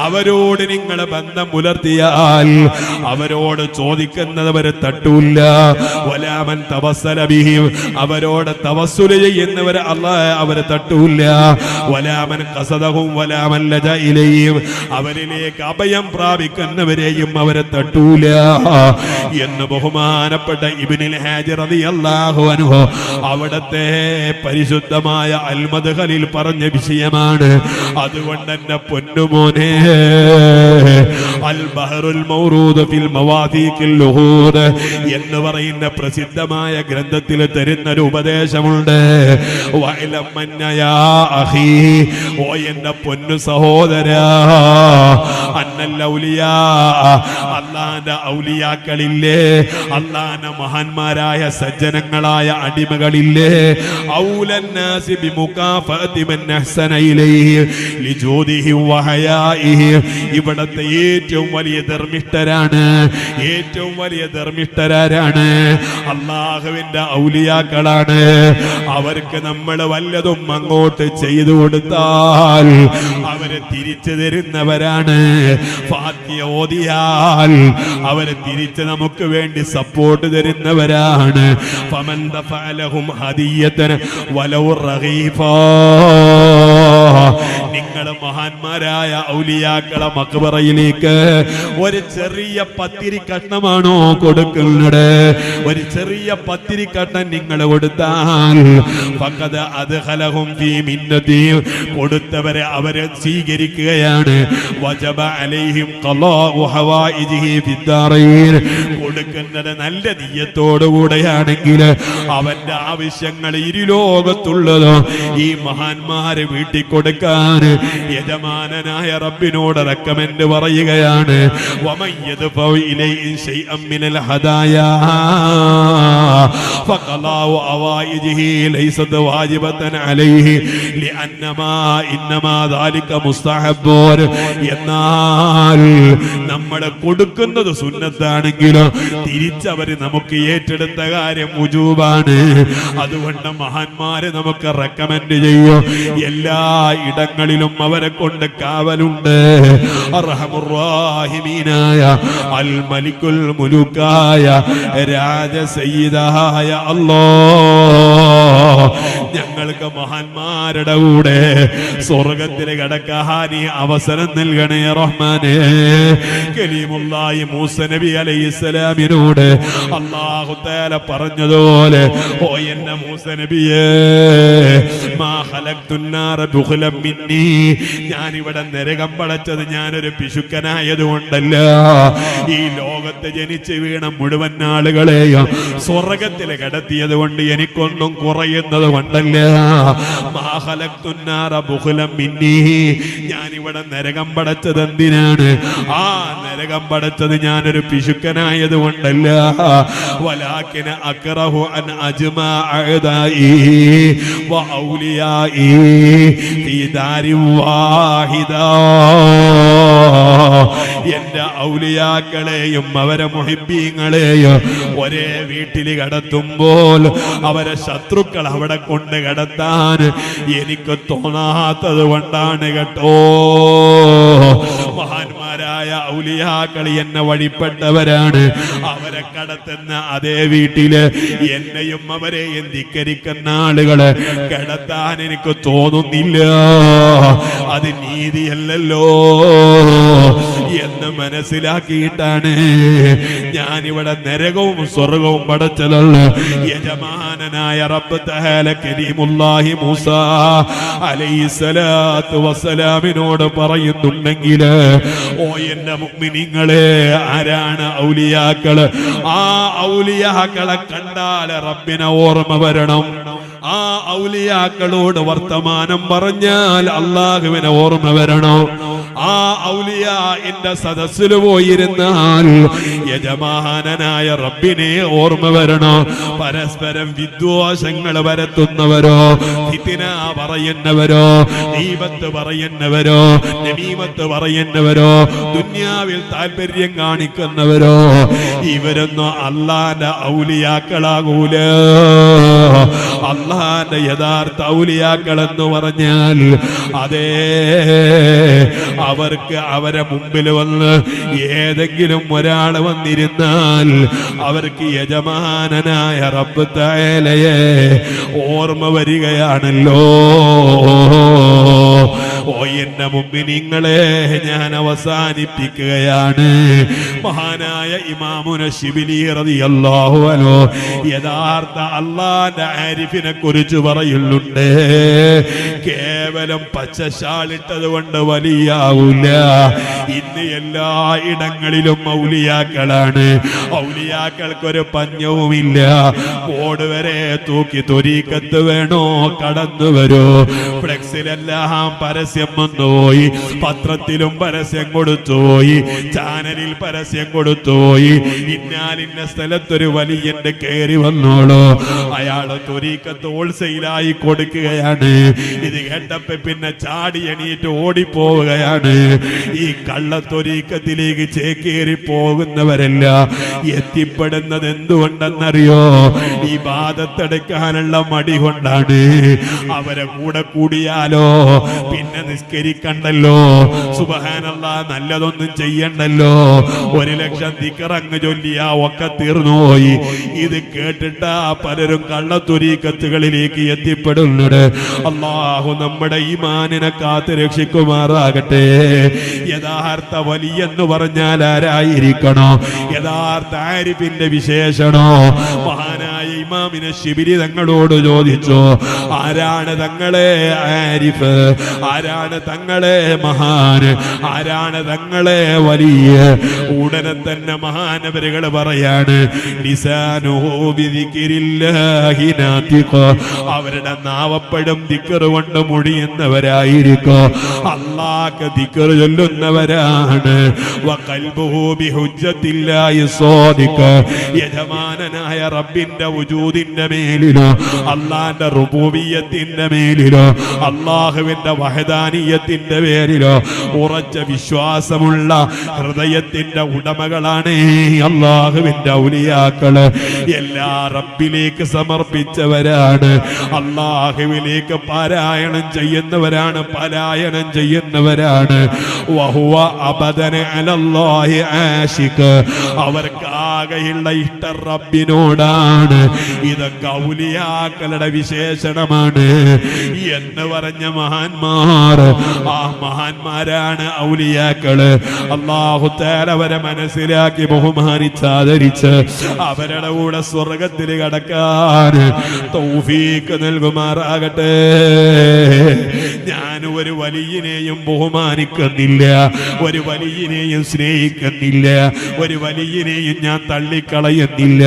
അവരോട് നിങ്ങൾ ബന്ധം പുലർത്തിയാൽ അവരോട് ചോദിക്കുന്നത് അവരെ തട്ടൂല്ല. വലാമൻ തവസ്സല ബിഹിം, അവരോട് തവസ്സുൽ ചെയ്യുന്നവരെ അല്ലാഹ് അവരെ തട്ടൂല്ല. വലാമൻ ഖസദഹും വലാമൻ ലജ ഇലൈഹിം, അവരിലേക്ക് അഭയം പ്രാപിക്കുന്നവരെയും അവരെ തട്ടൂല എന്ന് ബഹുമാനപ്പെട്ട ഇബ്നുൽ ഹാജർ റളിയല്ലാഹു അൻഹു അവിടത്തെ പരിശുദ്ധമായ അൽ മദ്ഖലിൽ പറഞ്ഞ വിഷയമാണ്. അതുകൊണ്ട് എന്റെ പൊന്നുമോനെ, അൽ ബഹറുൽ മൗറൂദ് ഫിൽ മവാദീഖിൽ ലുഹൂദ് എന്ന് പറയുന്ന പ്രസിദ്ധമായ ഗ്രന്ഥത്തിൽ തരുന്ന ഒരു ഉപദേശമുണ്ട്. വഅലം അന്ന യാ അഖീ, ഓ എന്റെ പൊന്നു സഹോദരാ, അന്നൽ ഔലിയാ, അല്ലാഹുവിന്റെ ഔലിയാക്കളില്ലേ, അല്ലാഹുവിന്റെ മഹാന്മാരായ സജ്ജനങ്ങളായ അടിമകളില്ലേ, ഔലന്നാസി ബിമുകാഫഅതി മൻ അഹ്സന ഇലൈഹി ലിജൂദിഹി വഹയാഇഹി, ഇവിടത്തെ ഏറ്റവും വലിയ ധർമ്മിഷ്ഠരാണ്, ഏറ്റവും വലിയ ധർമ്മിഷ്ഠരാണ് അല്ലാഹുവിന്റെ ഔലിയാക്കളാണ്. അവർക്ക് നമ്മൾ വല്ലതും അങ്ങോട്ട് ചെയ്തു കൊടുത്താൽ അവരെ തിരിച്ചു തരുന്നവരാണ്. ഫാത്തിഹ ഓതിയാൽ അവരെ തിരിച്ച് നമുക്ക് വേണ്ടി സപ്പോർട്ട് തരുന്നവരാണ്. ഫമൻ ദഫഅലഹും ഹദിയതൻ വലൗ റഗീഫാ, നിങ്ങൾ മഹാന്മാരായ ഔലിയാക്കളെ മഖ്ബറയിലേക്ക് ഒരു ചെറിയ പത്തിരി കഷ്ണമാണോ കൊടുക്കുന്നത്? ഒരു ചെറിയ പത്തിരി കഷ്ണം നിങ്ങൾ കൊടുത്താൽ ഫഖദ് അദ്ഖലഹും ഫീ മിന്നതി, കൊടുത്തവരെ അവരെ സ്വീകരിക്കുകയാണ്. വജബ അലൈഹിം ഖളാഉ ഹവായിജിഹി ഫിദ്ദാറൈൻ, കൊടുക്കുന്നത് നല്ല നിയ്യത്തോടുകൂടെയാണെങ്കിൽ അവന്റെ ആവശ്യങ്ങൾ ഇരുലോകത്തുള്ളതോ ഈ മഹാന്മാരെ വീട്ടിൽ കൊടുക്കാൻ യജമാനനായ റബ്ബിനോട് റെക്കമെൻഡ് പറയുകയാണ്. വമയ്യദ്ഫഉ ഇലൈഹി ശൈഅൻ മിനൽ ഹദായാ ഫഖലാഉ അവൈജിഹി ലൈസത് വാജിബതൻ അലൈഹി ഇന്നമാ ദാലിക മുസ്തഹബ്ബുൻ. എന്നാൽ നമ്മൾ കൊടുക്കുന്നത് സുന്നത്താണെങ്കിലും തിരിച്ചവര് നമുക്ക് ഏറ്റെടുത്ത കാര്യം വുജൂബാണ്. അതുകൊണ്ട് മഹാന്മാരെ നമുക്ക് റെക്കമെൻഡ് ചെയ്യും. എല്ലാ ഇടങ്ങളിലും അവരെ കൊണ്ട് കാവലുണ്ട്. അർഹമുർ റഹീമീനായ അൽ മലിക്കുൽ മുലൂക്കായ രാജസയ്യിദായ അല്ലാഹ് ഞങ്ങൾക്ക് മഹാന്മാരുടെ കൂടെ സ്വർഗത്തിൽ കടക്കാൻ അവസരം നൽകണേ റഹ്മാനേ. കലീമുല്ലാഹി മൂസ നബി അലൈഹിസ്സലാമിനോട് അല്ലാഹു തആല പറഞ്ഞതുപോലെ, ഓ എന്റെ മൂസ നബിയേ, മാ ഖലഖ്തുൻ നാറ ബുഖ്ലൻ മിന്നി, ഞാൻ ഇവിടെ നരകം പടച്ചത് ഞാനൊരു പിശുക്കനായതുകൊണ്ടല്ല, ഈ ലോകത്ത് ജനിച്ച് വീണ മുഴുവൻ ആളുകളെയും സ്വർഗത്തിൽ കടത്തിയത് കൊണ്ട് എനിക്കൊന്നും കുറയുന്നത് കൊണ്ടല്ല. മാ ഖലഖ്തുൻ നാറ ബുഖ്ലൻ മിന്നി, ഞാൻ ഇവിടെ നരകം പടച്ചത് എന്തിനാണ്? ആ നരകം പടച്ചത് ഞാനൊരു പിശുക്കനായത് കൊണ്ടല്ല. വലാകിന അക്റഹു അൻ അജ്മാ അഅദാഇ വ ഔലിയാഇ ഫീ ദാരി വാഹിദാ, എന്റെ ഔലിയാക്കളെയും അവരെ മുഹിബ്ബീങ്ങളെയും ഒരേ വീട്ടിൽ കടത്തുമ്പോൾ അവരെ ശത്രുക്കൾ അവിടെ കൊണ്ട് കടത്താൻ എനിക്ക് തോന്നാത്തത് കൊണ്ടാണ് കേട്ടോ. മഹാന്മാരായ ഔലിയാക്കൾ എന്നെ വഴിപ്പെട്ടവരാണ്. അവരെ കടത്തുന്ന അതേ വീട്ടില് എന്നെയും അവരെയും ധിക്കരിക്കുന്ന ആളുകളെ കടത്താൻ എനിക്ക് തോന്നുന്നില്ല. അത് നീതിയല്ലല്ലോ. എന്ന് മനസ്സിലാക്കിയിട്ടാണ് ഞാനിവിടെ നരകവും സ്വർഗവും പടച്ചതുള്ള യജമാനനായ റബ്ബ് തആല കരീമുല്ലാഹി മൂസ അലൈഹിസ്സലാത്തു വസ്സലാമിനോട് പറയുന്നുണ്ടെങ്കിൽ ഓ എന്റെ മുഅ്മിനീങ്ങളെ, ആരാണ് ഔലിയാക്കള്? ആ ഔലിയാക്കളെ കണ്ടാൽ റബ്ബിനെ ഓർമ്മ വരണം. ആ ഔലിയാക്കളോട് വർത്തമാനം പറഞ്ഞാൽ അല്ലാഹുവിനെ ഓർമ്മ വരണം. ആ ഔലിയാ എന്റെ സദസ്സിൽ പോയിരുന്നാൽ യജമാനനായ റബ്ബിനെ ഓർമ്മ വരണം. പരസ്പരം വിദ്വേഷങ്ങൾ വരുത്തുന്നവരോ, ഫിത്ന പറയുന്നവരോ, ഗീബത്ത് പറയുന്നവരോ, നമീമത്ത് പറയുന്നവരോ, ദുനിയാവിൽ താല്പര്യം കാണിക്കുന്നവരോ, ഇവരൊന്നും അല്ലാഹുവിന്റെ ഔലിയാക്കളാകൂല. അല്ലാഹുവിന്റെ യഥാർത്ഥ ഔലിയാക്കൾ എന്ന് പറഞ്ഞാൽ അതേ അവർക്ക് അവരെ മുമ്പിൽ വന്ന് ഏതെങ്കിലും ഒരാൾ വന്നിരുന്നാൽ അവർക്ക് യജമാനനായ റബ്ബ് തആലയെ ഓർമ്മ വരികയാണല്ലോ. ഓ എന്റെ മുഅ്മിനീങ്ങളെ, ഞാൻ അവസാനിപ്പിക്കുകയാണ്. മഹാനായ ഇമാമുന ശിബിലി റളിയല്ലാഹു അൻഹു യഥാർത്ഥ അല്ലാഹുവിന്റെ ആരിഫിനെ കുറിച്ച് പറയുന്നുണ്ട്. കേവലം പച്ച ഷാളിട്ടത് കൊണ്ട് വലിയാവൂല. ഇന്ന് എല്ലാ ഇടങ്ങളിലും ഔലിയാക്കളാണ്. ഔലിയാക്കൾക്കൊരു പഞ്ഞവുമില്ല. ബോർഡ് വരെ തൂക്കി ത്വരീഖത്ത് വേണോ കടന്നു വരൂ. ഫ്ലെക്സിലെല്ലാം പരസ്യം വന്നുപോയി, പത്രത്തിലും പരസ്യം കൊടുത്തുപോയി, ചാനലിൽ പരസ്യം കൊടുത്തുപോയി. ഇന്നാലിന്ന സ്ഥലത്തൊരു വലിയന്റെ കയറി വന്നോളൂ, അയാള് ത്വരീഖത്ത് ഹോൾസെയിലായി കൊടുക്കുകയാണ്. ഇത് കേട്ടപ്പോ പിന്നെ ചാടി എണീറ്റ് ഓടിപ്പോവുകയാണ്. ഈ കള്ളത്തൊരീക്കത്തിലേക്ക് ചേക്കേറി പോകുന്നവരല്ല എത്തിപ്പെടുന്നത് എന്തുകൊണ്ടെന്നറിയോ? ഈ ബാധത്തെടുക്കാനുള്ള മടി കൊണ്ടാണ്. അവരെ കൂടെ കൂടിയാലോ പിന്നെ നിസ്കരിക്കണ്ടല്ലോ, സുബ്ഹാനല്ലാഹ് നല്ലതൊന്നും ചെയ്യണ്ടല്ലോ, 1,00,000 ദിക്റങ്ങ് ചൊല്ലിയാ ഒക്കെ തീർന്നുപോയി. ഇത് കേട്ടിട്ടാ പലരും കള്ളത്തൊരീക്കത്തുകളിലേക്ക് എത്തിപ്പെടുന്നത്. അല്ലാഹു നമ്മുടെ ഈമാനിനെ കാത്ത് രക്ഷിക്കുമാറാകട്ടെ. യഥാർത്ഥ വലിയെന്ന് പറഞ്ഞാൽ ആരായിരിക്കണോ? യഥാർത്ഥ ആരിഫിന്റെ വിശേഷണോ? മഹാനായ ഇമാമിനെ ശിബിരി തങ്ങളോട് ചോദിച്ചു, ആരാണ് തങ്ങളെ ആരിഫ്? ആരാണ് തങ്ങളെ മഹാൻ? ആരാണ് തങ്ങളെ വലിയ? ഉടനെ തന്നെ മഹാനവരുകൾ പറയാണ്, അവരുടെ നാവപ്പഴും ദിക്ർ കൊണ്ട് മൊഴിയുന്നവരായിരിക്കും. അല്ലാഹുക്ക് ദിക്ർ ചൊല്ലുന്നവരാണ്. യജമാനനായ റബ്ബിന്റെ വജൂദിന്റെ മേലിലോ, അല്ലാഹുവിന്റെ റുബൂബിയ്യത്തിന്റെ മേലിലോ, അല്ലാഹുവിന്റെ വഹദാനിയത്തിന്റെ പേരിലോ ഉറച്ച വിശ്വാസമുള്ള ഹൃദയത്തിന്റെ ഉടമകളാണ് അല്ലാഹുവിന്റെ ഔലിയാക്കള്. എല്ലാ റബ്ബിലേക്ക് സമർപ്പിച്ചവരാണ്. അല്ലാഹുവിലേക്ക് പാരായണം ചെയ്യുന്നവരാണ്, പലായനം ചെയ്യുന്നവരാണ്. വഹുവ അബദന അലല്ലാഹി ആശിഖ്, അവർക്ക് ആകെയുള്ള ഇഷ്ടം റബ്ബിനോടാണ്. ഇതൊക്കെ ഔലിയാക്കളുടെ വിശേഷണമാണ് എന്ന് പറഞ്ഞ മഹാന്മാർ, ആ മഹാന്മാരാണ് ഔലിയാക്കള്. അല്ലാഹു തആല അവരെ മനസ്സിലാക്കി ബഹുമാനിച്ച് ആദരിച്ച് അവരുടെ കൂടെ സ്വർഗത്തിൽ കടക്കാൻ തൗഫീഖ് നൽകുമാറാകട്ടെ. ഞാൻ ഒരു വലിയനെയും ബഹുമാനിക്കുന്നില്ല, ഒരു വലിയനെയും സ്നേഹിക്കുന്നില്ല, ഒരു വലിയനെയും ഞാൻ തള്ളിക്കളയുന്നില്ല.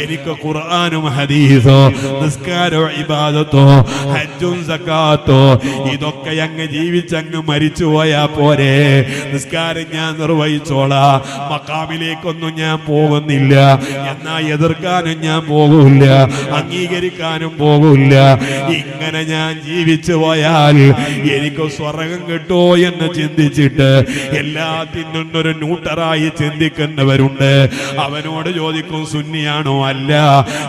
എനിക്ക് ഖുർആനും ഹദീസോ, നിസ്കാരോ, ഇബാദത്തോ, ഹജ്ജും സക്കാത്തോ ഇതൊക്കെ അങ്ങ് ജീവിച്ചങ്ങ് മരിച്ചു പോയാ പോരെ. നിസ്കാരം ഞാൻ നിർവഹിച്ചോളാം, മക്കാമിലേക്കൊന്നും ഞാൻ പോകുന്നില്ല. എന്നാ എതിർക്കാനും ഞാൻ പോകില്ല, അംഗീകരിക്കാനും പോകില്ല. ഇങ്ങനെ ഞാൻ ജീവിച്ചു പോയാൽ എനിക്ക് സ്വർഗം കിട്ടോ എന്ന് ചിന്തിച്ചിട്ട് എല്ലാത്തിനും ഒരു ന്യൂട്ടറായി ചിന്തിക്കുന്നവരുണ്ട്. അവനോട് ചോദിക്കും, സുന്നിയാണോ? അല്ല.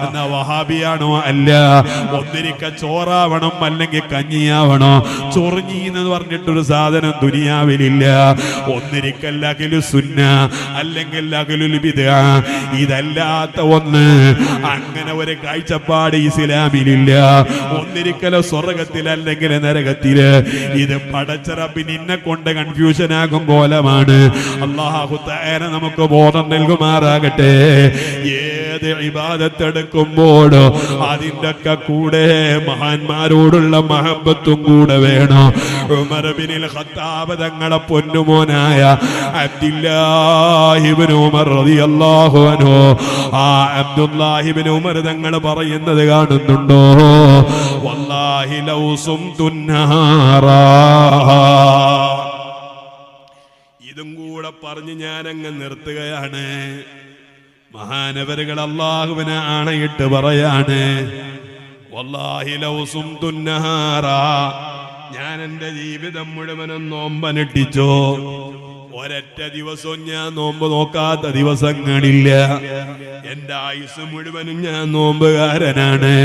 എന്നാ വഹാബിയാണോ? അല്ല. ഒന്നിരിക്ക ചോറാവണം, അല്ലെങ്കിൽ കഞ്ഞിയാവണോ? ചൊറിഞ്ഞി എന്ന് പറഞ്ഞിട്ടൊരു സാധനം ദുനിയാവിലില്ല. ഒന്നിരിക്കൽ അഖിലു സുന്ന, അല്ലെങ്കിൽ അഖിലുൽ ബിദ്അ. ഇതല്ലാത്ത ഒന്ന്, അങ്ങനെ ഒരു കാഴ്ചപ്പാട് ഇസ്ലാമിലില്ല. ഒന്നിരിക്കലോ സ്വർഗത്തിൽ അല്ലെങ്കിൽ നരകത്തില്. ഇത് പടച്ച റബ്ബ് നിന്നെ കൊണ്ട് കൺഫ്യൂഷൻ ആകും കോലമാണ്. അല്ലാഹു തആല നമുക്ക് ബോധം നൽകുമാറാകട്ടെ. ഏത് ഇബാദത്ത് എടുക്കുമ്പോഴോ അതിൻ്റെ ഒക്കെ കൂടെ മഹാന്മാരോടുള്ള മഹബത്തും കൂടെ വേണം. ഉമർ ഇബ്നുൽ ഖത്താബ് തങ്ങളെ പൊന്നുമോനായ അബ്ദുല്ലാഹി ഇബ്നു ഉമർ റളിയല്ലാഹു അൻഹു, ആ അബ്ദുല്ലാഹി ഇബ്നു ഉമർ തങ്ങൾ പറയുന്നത് കാണുന്നുണ്ടോ? വല്ലാഹി ലൗ സുംതുന്നാറാ. ഇതും കൂടെ പറഞ്ഞ് ഞാനങ്ങ് നിർത്തുകയാണ്. മഹാനവരുകൾ അല്ലാഹുവിനെ ആണയിട്ട് പറയാണ്, വല്ലാഹി ലൗ സുംതുന്നാറാ, ഞാൻ എൻ്റെ ജീവിതം മുഴുവനും നോമ്പനുഷ്ഠിച്ചോ. ഒരൊറ്റ ദിവസവും ഞാൻ നോമ്പ് നോക്കാത്ത ദിവസങ്ങളില്ല. എന്റെ ആയുസ് മുഴുവനും ഞാൻ നോമ്പുകാരനാണ്.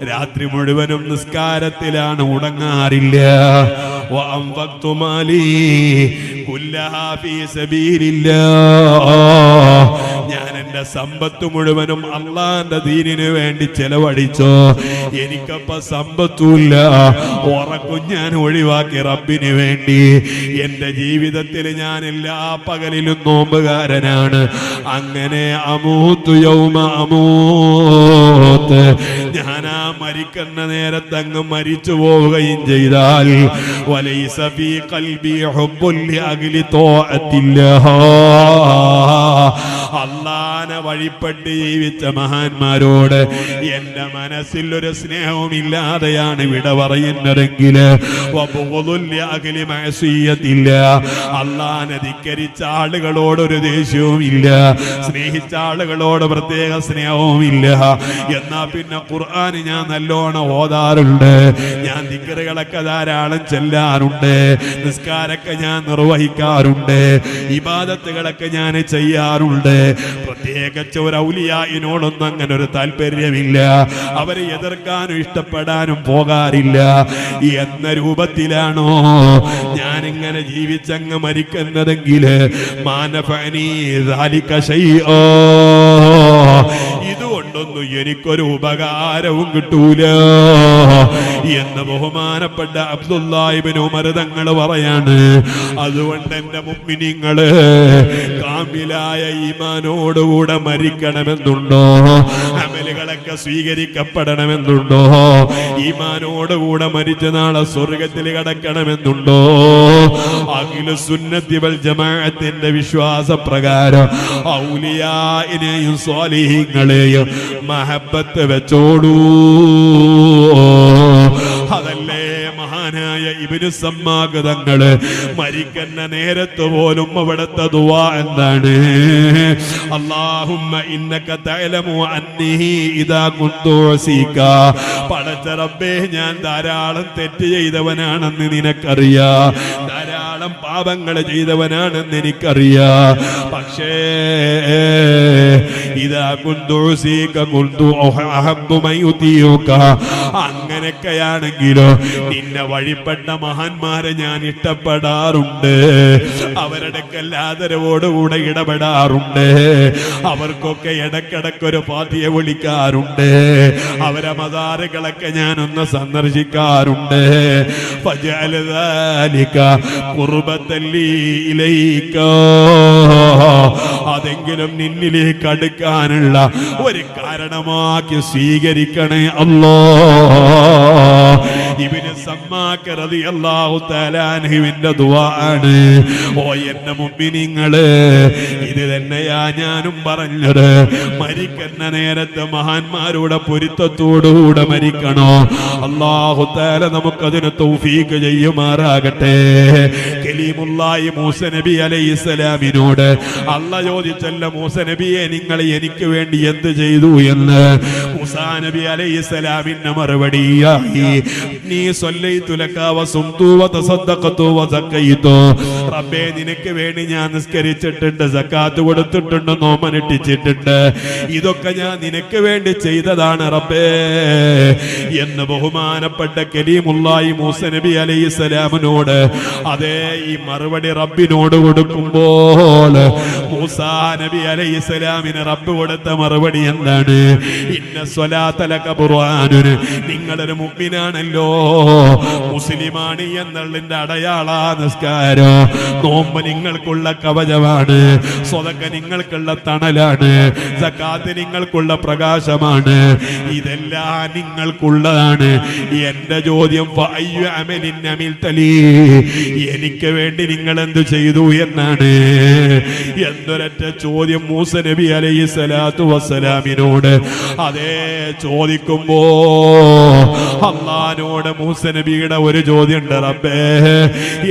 രാത്രി മുഴുവനും നിസ്കാരത്തിലാണ്, ഉടങ്ങാറില്ല. ഞാൻ എന്റെ സമ്പത്ത് മുഴുവനും അള്ളാന്റെ ദീനിന് വേണ്ടി ചെലവഴിച്ചോ. എനിക്കപ്പ സമ്പത്തുമില്ല, ഉറക്കും ഞാൻ ഒഴിവാക്കി റബ്ബിന് വേണ്ടി. എന്റെ ജീവിതത്തിൽ ഞാൻ എല്ലാ പകലിലും നോമ്പുകാരനാണ്. അങ്ങനെ അമൂത്തു യൗമ അമൂത്ത്, ഞാൻ ആ മരിക്കുന്ന നേരത്ത് അങ്ങ് മരിച്ചു പോവുകയും ചെയ്താൽ വലൈസ ഫീ ഖൽബി ഹുബ്ബുൻ ലിഅഗ്ലി ത്വാഅത്തില്ലാഹ്, അല്ലാഹനെ വഴിപ്പെട്ട് ജീവിച്ച മഹാന്മാരോട് എന്റെ മനസ്സിൽ ഒരു സ്നേഹവും ഇല്ലാതെയാണ് വിട പറയുന്നതെങ്കിൽ അല്ലാഹനെ ധിക്കരിച്ച ആളുകളോടൊരു ദേഷ്യവും ഇല്ല, സ്നേഹിച്ച ആളുകളോട് പ്രത്യേക സ്നേഹവും ഇല്ല. എന്നാ പിന്നെ ഖുർആൻ ഞാൻ നല്ലോണം ഓതാറുണ്ട്, ഞാൻ ദിക്റുകളൊക്കെ ധാരാളം ചെല്ലാറുണ്ട്, നിസ്കാരമൊക്കെ ഞാൻ നിർവഹിക്കാറുണ്ട്, ഇബാദത്തുകളൊക്കെ ഞാൻ ചെയ്യാറുണ്ട്. പ്രത്യേകിച്ച് ഒരു ഔലിയായിനോടൊന്നും അങ്ങനെ ഒരു താല്പര്യമില്ല, അവരെ എതിർക്കാനും ഇഷ്ടപ്പെടാനും പോകാറില്ല എന്ന രൂപത്തിലാണോ ഞാനിങ്ങനെ ജീവിച്ചങ്ങ് മരിക്കുന്നതെങ്കിൽ ഇതുകൊണ്ടൊന്നും എനിക്കൊരു ഉപകാരവും കിട്ടൂല എന്ന് ബഹുമാനപ്പെട്ട അബ്ദുല്ലാഹി ഇബ്നു ഉമർ തങ്ങൾ പറയാണ്. അതുകൊണ്ട് എന്റെ മുഅ്മിനീങ്ങള് കാമിലായ ഈമാനോടുകൂടെ മരിക്കണമെന്നുണ്ടോ? അമലുകളൊക്കെ സ്വീകരിക്കപ്പെടണമെന്നുണ്ടോ? ഈമാനോടുകൂടെ മരിച്ച നാളെ സ്വർഗത്തിൽ കടക്കണമെന്നുണ്ടോ? അഖിലു സുന്നത്തി വൽ ജമാഅത്തിന്റെ വിശ്വാസപ്രകാരം ഔലിയാഇനെയും സ്വാലിഹീങ്ങളെയും മഹബത്ത് വെച്ചോടൂ. അതല്ലേ മഹാനായ ഇബ്നു സമ്മാഖ് തങ്ങള് മരിക്കുന്ന നേരത്ത് പോലും അവിടുത്തെ ദുആ എന്താണ്? അല്ലാഹുമ്മ ഇന്നക തഅലമു അന്നീ ഇദാ കുന്തു ഉസീക, പടച്ച റബ്ബേ ഞാൻ ധാരാളം തെറ്റ് ചെയ്തവനാണെന്ന് നിനക്കറിയാം, ധാരാളം പാപങ്ങൾ ചെയ്തവനാണെന്ന് എനിക്കറിയാം. പക്ഷേ ഇദാ കുന്തു ഉസീക കുന്തു അഹബ്ബു മൻ യുതീക, അങ്ങനെയൊക്കെയാണെങ്കിലോ നിന്നെ വഴിപ്പെട്ട മഹാന്മാരെ ഞാൻ ഇഷ്ടപ്പെടാറുണ്ട്, അവരുടെ ആദരവോടുകൂടെ ഇടപെടാറുണ്ട്, അവർക്കൊക്കെ ഇടക്കിടക്കൊരു പാതിയെ വിളിക്കാറുണ്ട്, അവരെ മദാറുകളൊക്കെ ഞാനൊന്ന് സന്ദർശിക്കാറുണ്ട്. അതെങ്കിലും നിന്നിലേക്ക് അടുക്കാനുള്ള ഒരു കാരണമാക്കി സ്വീകരിക്കണേ അല്ലാഹ്. ഇബ്നു സമ്മാഖ് റളിയല്ലാഹു തആല അൻഹുവിന്റെ ദുആണ്. ഓ എന്റെ മുഅ്മിനീങ്ങളെ, ഇത് തന്നെയാ ഞാനും പറഞ്ഞത്. മരിക്കുന്ന നേരത്ത് മഹാന്മാരുടെ പൊരുത്തത്തോടുകൂടെ മരിക്കണോ? അല്ലാഹു തആല നമുക്കതിന് തൗഫീഖ് ചെയ്യുമാറാകട്ടെ. കലീമുല്ലാഹി മൂസ നബി അലൈഹിസ്സലാമിനോട് അല്ലാഹ് ചോദിച്ചല്ല, മൂസ നബിയെ നിങ്ങൾ എനിക്ക് വേണ്ടി എന്ത് ചെയ്തു എന്ന്. മൂസാ നബി അലൈഹിസ്സലാമിന്റെ മറുപടിയായി ഇന്നി സ്വല്ലൈതു ലക വസുംതു വതസദ്ദഖതു വസഖൈതു. റബ്ബേ നിനക്ക് വേണ്ടി ഞാൻ നിസ്കരിച്ചിട്ടുണ്ട്, സക്കാത്ത് കൊടുത്തിട്ടുണ്ട്, നോമ്പനുഷ്ഠിച്ചിട്ടുണ്ട്, ഇതൊക്കെ ഞാൻ നിനക്ക് വേണ്ടി ചെയ്തതാണ് റബ്ബേ എന്ന് ബഹുമാനപ്പെട്ട കലീമുല്ലാഹി മൂസ നബി അലൈഹിസ്സലാമിനോട് അതേ ഈ മറുപടി റബ്ബിനോട് കൊടുക്കുമ്പോൾ മൂസാ നബി അലൈഹിസ്സലാമിന് റബ്ബ് കൊടുത്ത മറുപടി എന്താണ്? ഇന്ന സ്വലാത്ത ലക ഖുർആനുൻ, നിങ്ങളൊരു മുഅ്മിനാണല്ലോ, മുസ്ലിമാണ് എന്നുള്ളതിന്റെ അടയാള നിസ്കാരം. നോമ്പ് നിങ്ങൾക്കുള്ള കവചമാണ്, സ്വതക്ക നിങ്ങൾക്കുള്ള തണലാണ്, സക്കാത്ത് നിങ്ങൾക്കുള്ള പ്രകാശമാണ്, ഇതെല്ലാം നിങ്ങൾക്കുള്ളതാണ്. എന്റെ ചോദ്യം ഫഅയ്യു അമലിൻ അമിൽതലി, എനിക്ക് വേണ്ടി നിങ്ങൾ എന്ത് ചെയ്തു എന്നാണ്. എന്തൊരൊറ്റ ചോദ്യം മൂസ നബി അലൈഹി സ്വലാത്തു വസ്സലാമിനോട് അതേ ചോദിക്കുമ്പോ അല്ലാഹുവിനോട് മൂസ നബിയുടെ ഒരു ചോദ്യം ഉണ്ട്, റബ്ബേ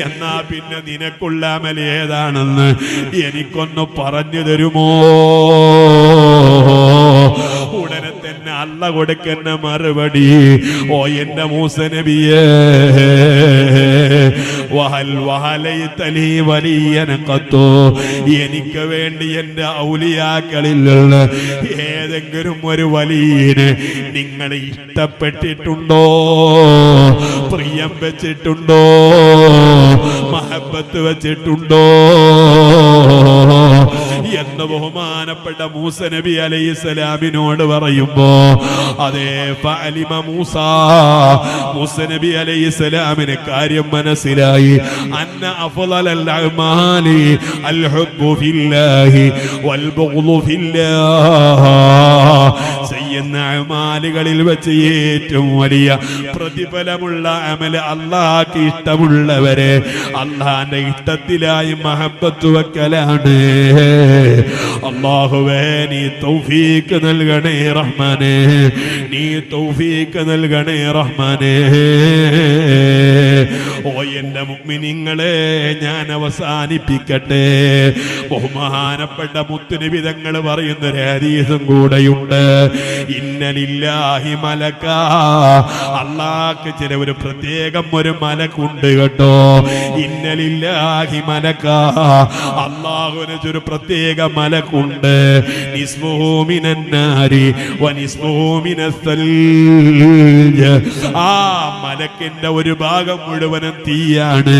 എന്നാ പിന്നെ നിനക്കുള്ള അമൽ ഏതാണെന്ന് എനിക്കൊന്ന് പറഞ്ഞു തരുമോ? ഉടനെ തന്നെ അല്ല കൊടുക്കുന്ന മറുപടി, ഓ എന്റെ മൂസ നബിയേ, എനിക്ക് വേണ്ടി എന്റെ ഔലിയാക്കളിലുള്ള ഏതെങ്കിലും ഒരു വലിയനെ നിങ്ങൾ ഇഷ്ടപ്പെട്ടിട്ടുണ്ടോ, പ്രിയം വെച്ചിട്ടുണ്ടോ, മഹബത്ത് വെച്ചിട്ടുണ്ടോ എന്ന് ബഹുമാനപ്പെട്ട മൂസ നബി അലൈഹിസ്സലാമിനോട് പറയുമ്പോ അതേ ഫഅലിമ മൂസ നബി അലൈഹിസ്സലാമിന് കാര്യം മനസ്സിലായി. അന്ന അഫ്ളലൽ അഅമാലി അൽ ഹുബ്ബു ഫില്ലാഹി വൽ ബഗ്ളു ഫില്ലാഹ്, ചെയ്യുന്ന അമാലുകളിൽ വെച്ച് ഏറ്റവും വലിയ പ്രതിഫലമുള്ള അമൽ അല്ലാഹ്ക്ക് ഇഷ്ടമുള്ളവരെ അല്ലാഹുവിന്റെ ഇഷ്ടത്തിലായി മഹബത്ത് വെക്കലാണ്. അല്ലാഹുവേ നീ തൗഫീഖ് നൽകണേ റഹ്മാനേ, നീ തൗഫീഖ് നൽകണേ റഹ്മാനേ. ഓ എന്റെ മുഅ്മിനീങ്ങളെ, ഞാൻ അവസാനിപ്പിക്കട്ടെ. ബഹുമാനപ്പെട്ട മുത്തുനബി തങ്ങൾ പറയുന്ന ഒരു ഹദീസും കൂടെയുണ്ട്. ഇന്നലില്ലാഹി മലക, അല്ലാഹ്ക്ക് ചില ഒരു പ്രത്യേകം ഒരു മലക്കുണ്ട് കേട്ടോ. ഇന്നലില്ലാഹി മലക, അല്ലാഹുവിന് ഒരു പ്രത്യേക മലക്കുണ്ട്. നിസ്ഫുഹു മിനൻ നാരി വനിസ്ഫുഹു മിനസ് സൽജ്. ആ മലക്കിന്റെ ഒരു ഭാഗം മുഴുവനും തീയാണ്,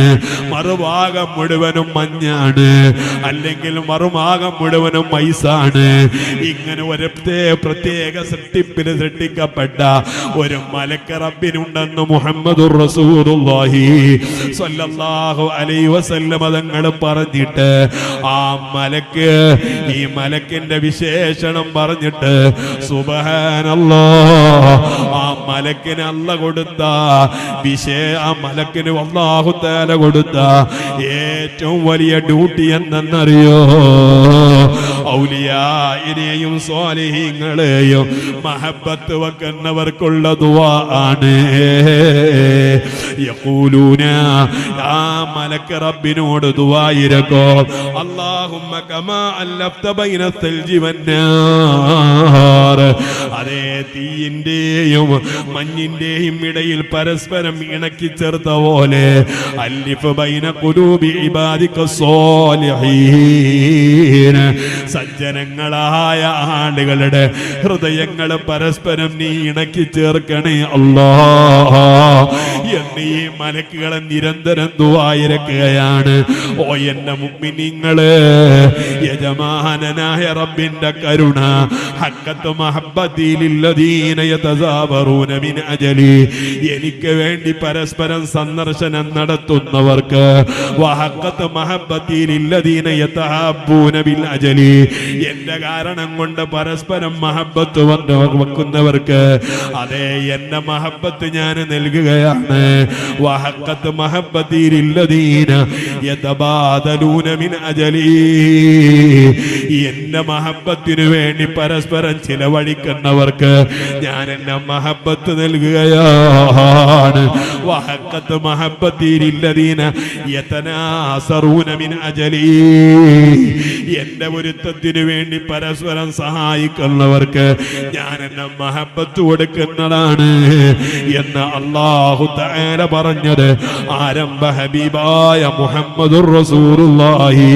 മറുഭാഗം മുഴുവനും മഞ്ഞാണ്, അല്ലെങ്കിൽ മറുഭാഗം മുഴുവനും ഐസാണ്. ഇങ്ങനെ ഒരു പ്രത്യേക സൃഷ്ടിപ്പിൽ സൃഷ്ടിക്കപ്പെട്ട ഒരു മലക്ക് റബ്ബിനുണ്ടെന്ന് മുഹമ്മദുർ റസൂലുള്ളാഹി സ്വല്ലല്ലാഹു അലൈഹി വസല്ലം തങ്ങൾ പറഞ്ഞിട്ട് ആ മലക്ക്, ഈ മലക്കിന്റെ വിശേഷണം പറഞ്ഞിട്ട് സുബ്ഹാനല്ലാഹ്, ആ മലക്കിന് അല്ലാഹ് കൊടുത്ത ആ മലക്കിന് അല്ലാഹു തആല കൊടുത്ത ഏറ്റവും വലിയ ഡ്യൂട്ടി എന്തെന്നറിയോ? ഔലിയായിനെയും സ്വാലിഹീങ്ങളെയും മഹബത്ത് വെക്കുന്നവർക്കുള്ള ദുആ ആണ്. യഖൂലൂന, ആ മലക്ക് റബ്ബിനോട് ദുആ ഇരക്കും, അല്ലാഹുമ്മ കമാ അല്ലഫ്ത ബൈന സൽജി വന്നാർ, അതേ തീയിന്റെയും മഞ്ഞിന്റെയും ഇടയിൽ പരസ്പരം ഇണക്കി ചേർത്ത പോലെ അല്ലിഫ് ബൈന ഖുലൂബി ഇബാദിക സ്വാലിഹീൻ, സജ്ജനങ്ങളായ ആളുകളുടെ ഹൃദയങ്ങൾ പരസ്പരം നീ ഇണക്കി ചേർക്കണേ അല്ലാഹ് എന്ന് ഈ മലക്കുകളെ നിരന്തരം ദുആ ഇരക്കുകയാണ്. ഓ എന്റെ മുഅ്മിനീങ്ങളെ, യജമാനനായ റബ്ബിന്റെ കരുണ, ഹഖ്ഖത്ത് മഹബ്ബതി ലില്ലദീന യതസാബറൂന മിൻ അജലി, എനിക്ക് വേണ്ടി പരസ്പരം സന്ദർശനം നടത്തുന്നവർക്ക്, വഹഖ്ഖത്ത് മഹബ്ബതി ലില്ലദീന യതഹബ്ബൂന ബിൽ അജലി, എന്റെ കാരണം കൊണ്ട് പരസ്പരം മഹബ്ബത്ത് വെക്കുന്നവർക്ക് അതേ എന്റെ മഹബ്ബത്ത് ഞാൻ നൽകുകയാണ്. വഹഖ്ഖത്ത് മഹബ്ബതി ലില്ലദീന യതബാദലൂന മിൻ അജലി, എന്റെ മഹബ്ബത്തിനു വേണ്ടി പരസ്പരം ചിലവഴിക്കുന്നവർക്ക് ഞാൻ എന്റെ മഹബ്ബത്ത് നൽകുകയാണ്. വഹഖ്ഖത്ത് മഹബ്ബതി ലില്ലദീന യതനാസറൂന മിൻ അജലി, എന്റെ പൊരുത്തത്തിനു വേണ്ടി പരസ്പരം സഹായിക്കുന്നവർക്ക് ഞാൻ എന്നെ മഹബത്ത് കൊടുക്കുന്നതാണ് എന്ന് അല്ലാഹു തആല പറഞ്ഞത് ആരംഭ ഹബീബായ മുഹമ്മദുർ റസൂലുള്ളാഹി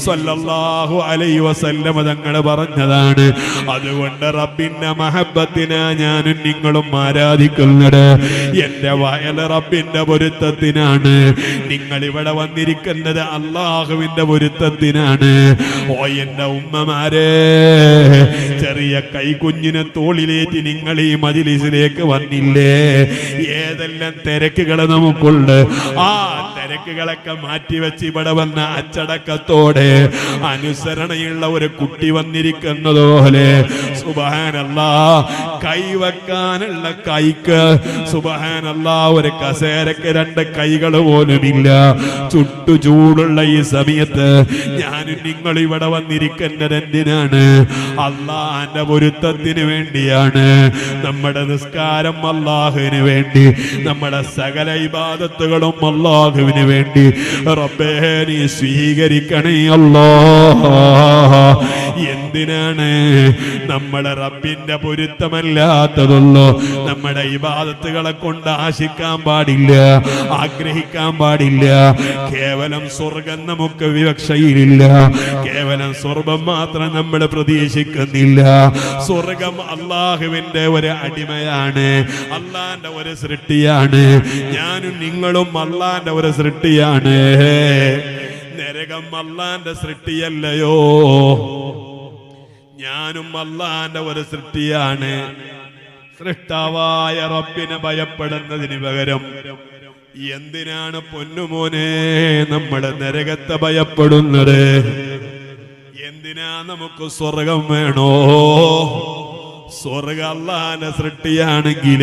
സ്വല്ലല്ലാഹു അലൈഹി വസല്ലം തങ്ങൾ പറഞ്ഞതാണ്. അതുകൊണ്ട് റബ്ബിന്റെ മഹബത്തിനാ ഞാനും നിങ്ങളും ആരാധിക്കുന്നത്. എന്റെ വയൽ റബ്ബിന്റെ പൊരുത്തത്തിനാണ്. നിങ്ങൾ ഇവിടെ വന്നിരിക്കുന്നത് അല്ലാഹുവിന്റെ പൊരുത്തത്തിനാണ്. ഓ എന്റെ ഉമ്മമാരെ, ചെറിയ കൈകുഞ്ഞിനെ തോളിലേറ്റി നിങ്ങൾ ഈ മജ്‌ലിസിലേക്ക് വന്നില്ലേ? ഏതെല്ലാം തിരക്കുകൾ നമുക്കുണ്ട്. ആ തിരക്കുകളൊക്കെ മാറ്റിവെച്ച് ഇവിടെ വന്ന അച്ചടക്കത്തോടെ അനുസരണയുള്ള ഒരു കുട്ടി വന്നിരിക്കുന്നത് പോലെ സുബ്ഹാനല്ലാഹ്, കൈവെക്കാനുള്ള കൈക്ക് സുബ്ഹാനല്ലാഹ് ഒരു കസേരക്ക് രണ്ട് കൈകൾ പോലുമില്ല. ചുട്ടു ചൂടുള്ള ഈ സമയത്ത് ഞാനും നിങ്ങൾ ഇവിടെ വന്നിരിക്കുന്നത് എന്തിനാണ്? അല്ലാഹുവിന്റെ പൊരുത്തത്തിന് വേണ്ടിയാണ്. നമ്മുടെ നിസ്കാരം അല്ലാഹുവിന് വേണ്ടി, നമ്മുടെ സകല ഇബാദത്തുകളും അല്ലാഹുവിന് വേണ്ടി. റബ്ബേ നീ സ്വീകരിക്കണേ അല്ലാഹ്. എന്തിനാണ് നമ്മുടെ റബ്ബിന്റെ പൊരുത്തമല്ലാത്തതുള്ളൂ നമ്മുടെ ഇബാദത്തുകളെ കൊണ്ട് ആശിക്കാൻ പാടില്ല, ആഗ്രഹിക്കാൻ പാടില്ല. കേവലം സ്വർഗം നമുക്ക് വിവക്ഷയിലില്ല. കേവലം സ്വർഗം മാത്രം നമ്മൾ പ്രതീക്ഷിക്കുന്നില്ല. സ്വർഗം അല്ലാഹുവിന്റെ ഒരു അടിമയാണ്, അല്ലാഹുവിന്റെ ഒരു സൃഷ്ടിയാണ്. ഞാനും നിങ്ങളും അല്ലാഹുവിന്റെ ഒരു സൃഷ്ടിയാണ്. നരകം അല്ലാഹുവിന്റെ സൃഷ്ടിയല്ലയോ? ഞാനും അല്ലാഹുവിന്റെ ഒരു സൃഷ്ടിയാണ്. സൃഷ്ടാവായ റബ്ബിനെ ഭയപ്പെടുന്നതിന് പകരം എന്തിനാണ് പൊന്നുമോനെ നമ്മൾ നരകത്തെ ഭയപ്പെടുന്നത്? എന്തിനാ നമുക്ക് സ്വർഗം വേണോ? സ്വർഗം അല്ലാഹുവിന്റെ സൃഷ്ടിയാണെങ്കിൽ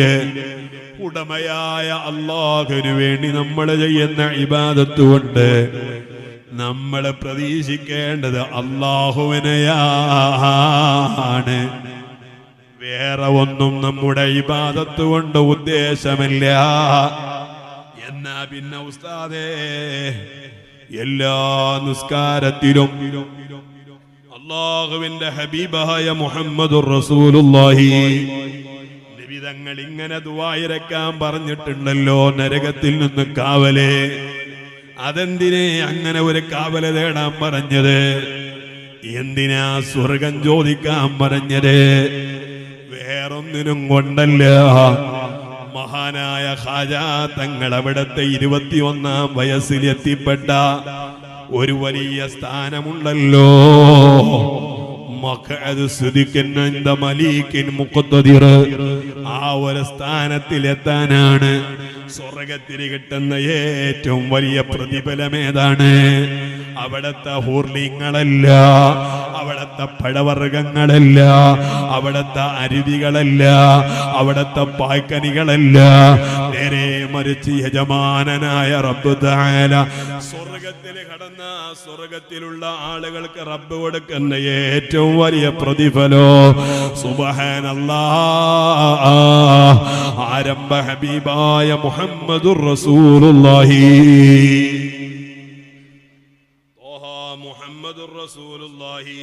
ഉടമയായ അല്ലാഹുവിന് വേണ്ടി നമ്മൾ ചെയ്യുന്ന ഇബാദത്ത് കൊണ്ട് നമ്മൾ പ്രതീക്ഷിക്കേണ്ടത് അല്ലാഹുവിനെയാണ്. വേറെ ഒന്നും നമ്മുടെ ഇബാദത്ത് കൊണ്ട് ഉദ്ദേശമില്ല. എന്നാ പിന്നെ ഉസ്താദേ, എല്ലാ നിസ്കാരത്തിലും അല്ലാഹുവിന്റെ ഹബീബായ മുഹമ്മദുർ റസൂലുള്ളാഹി നബി തങ്ങൾ ഇങ്ങനെ ദുആ ഇറക്കാൻ പറഞ്ഞിട്ടുണ്ടല്ലോ, നരകത്തിൽ നിന്ന് കാവലേ. അതെന്തിനെ അങ്ങനെ ഒരു കാവല തേടാൻ പറഞ്ഞത്? എന്തിനാ സ്വർഗം ചോദിക്കാൻ പറഞ്ഞത്? വേറൊന്നിനും കൊണ്ടല്ല. മഹാനായ ഖാജാ തങ്ങൾ അവിടത്തെ 21-ാം വയസ്സിൽ എത്തിപ്പെട്ട ഒരു വലിയ സ്ഥാനമുണ്ടല്ലോ, മഖഅദ് സിദ്ഖിൻ ഇൻദ മലീകിൻ മുഖ്തദിർ. ആ ഒരു സ്ഥാനത്തിലെത്താനാണ് സ്വർഗത്തിൽ കിട്ടുന്ന ഏറ്റവും വലിയ പ്രതിഫലം ഏതാണ്? അവിടത്തെ ഹൂർലിങ്ങളല്ല, അവിടത്തെ പഴവർഗങ്ങളല്ല, അവിടത്തെ അരുവികളല്ല, അവിടത്തെ പായ്ക്കനികളല്ല. നേരെ മറിച്ച് യജമാനനായ റബ്ബ് തആല സ്വർഗത്തിൽ കടന്ന സ്വർഗത്തിലുള്ള ആളുകൾക്ക് റബ്ബ് കൊടുക്കുന്ന ഏറ്റവും വലിയ പ്രതിഫലോ സുബ്ഹാനല്ലാഹ്. ആരംഭ ഹബീബായ മുഹമ്മദുർ റസൂലുള്ളാഹി മുഹമ്മദുർ റസൂലുള്ളാഹി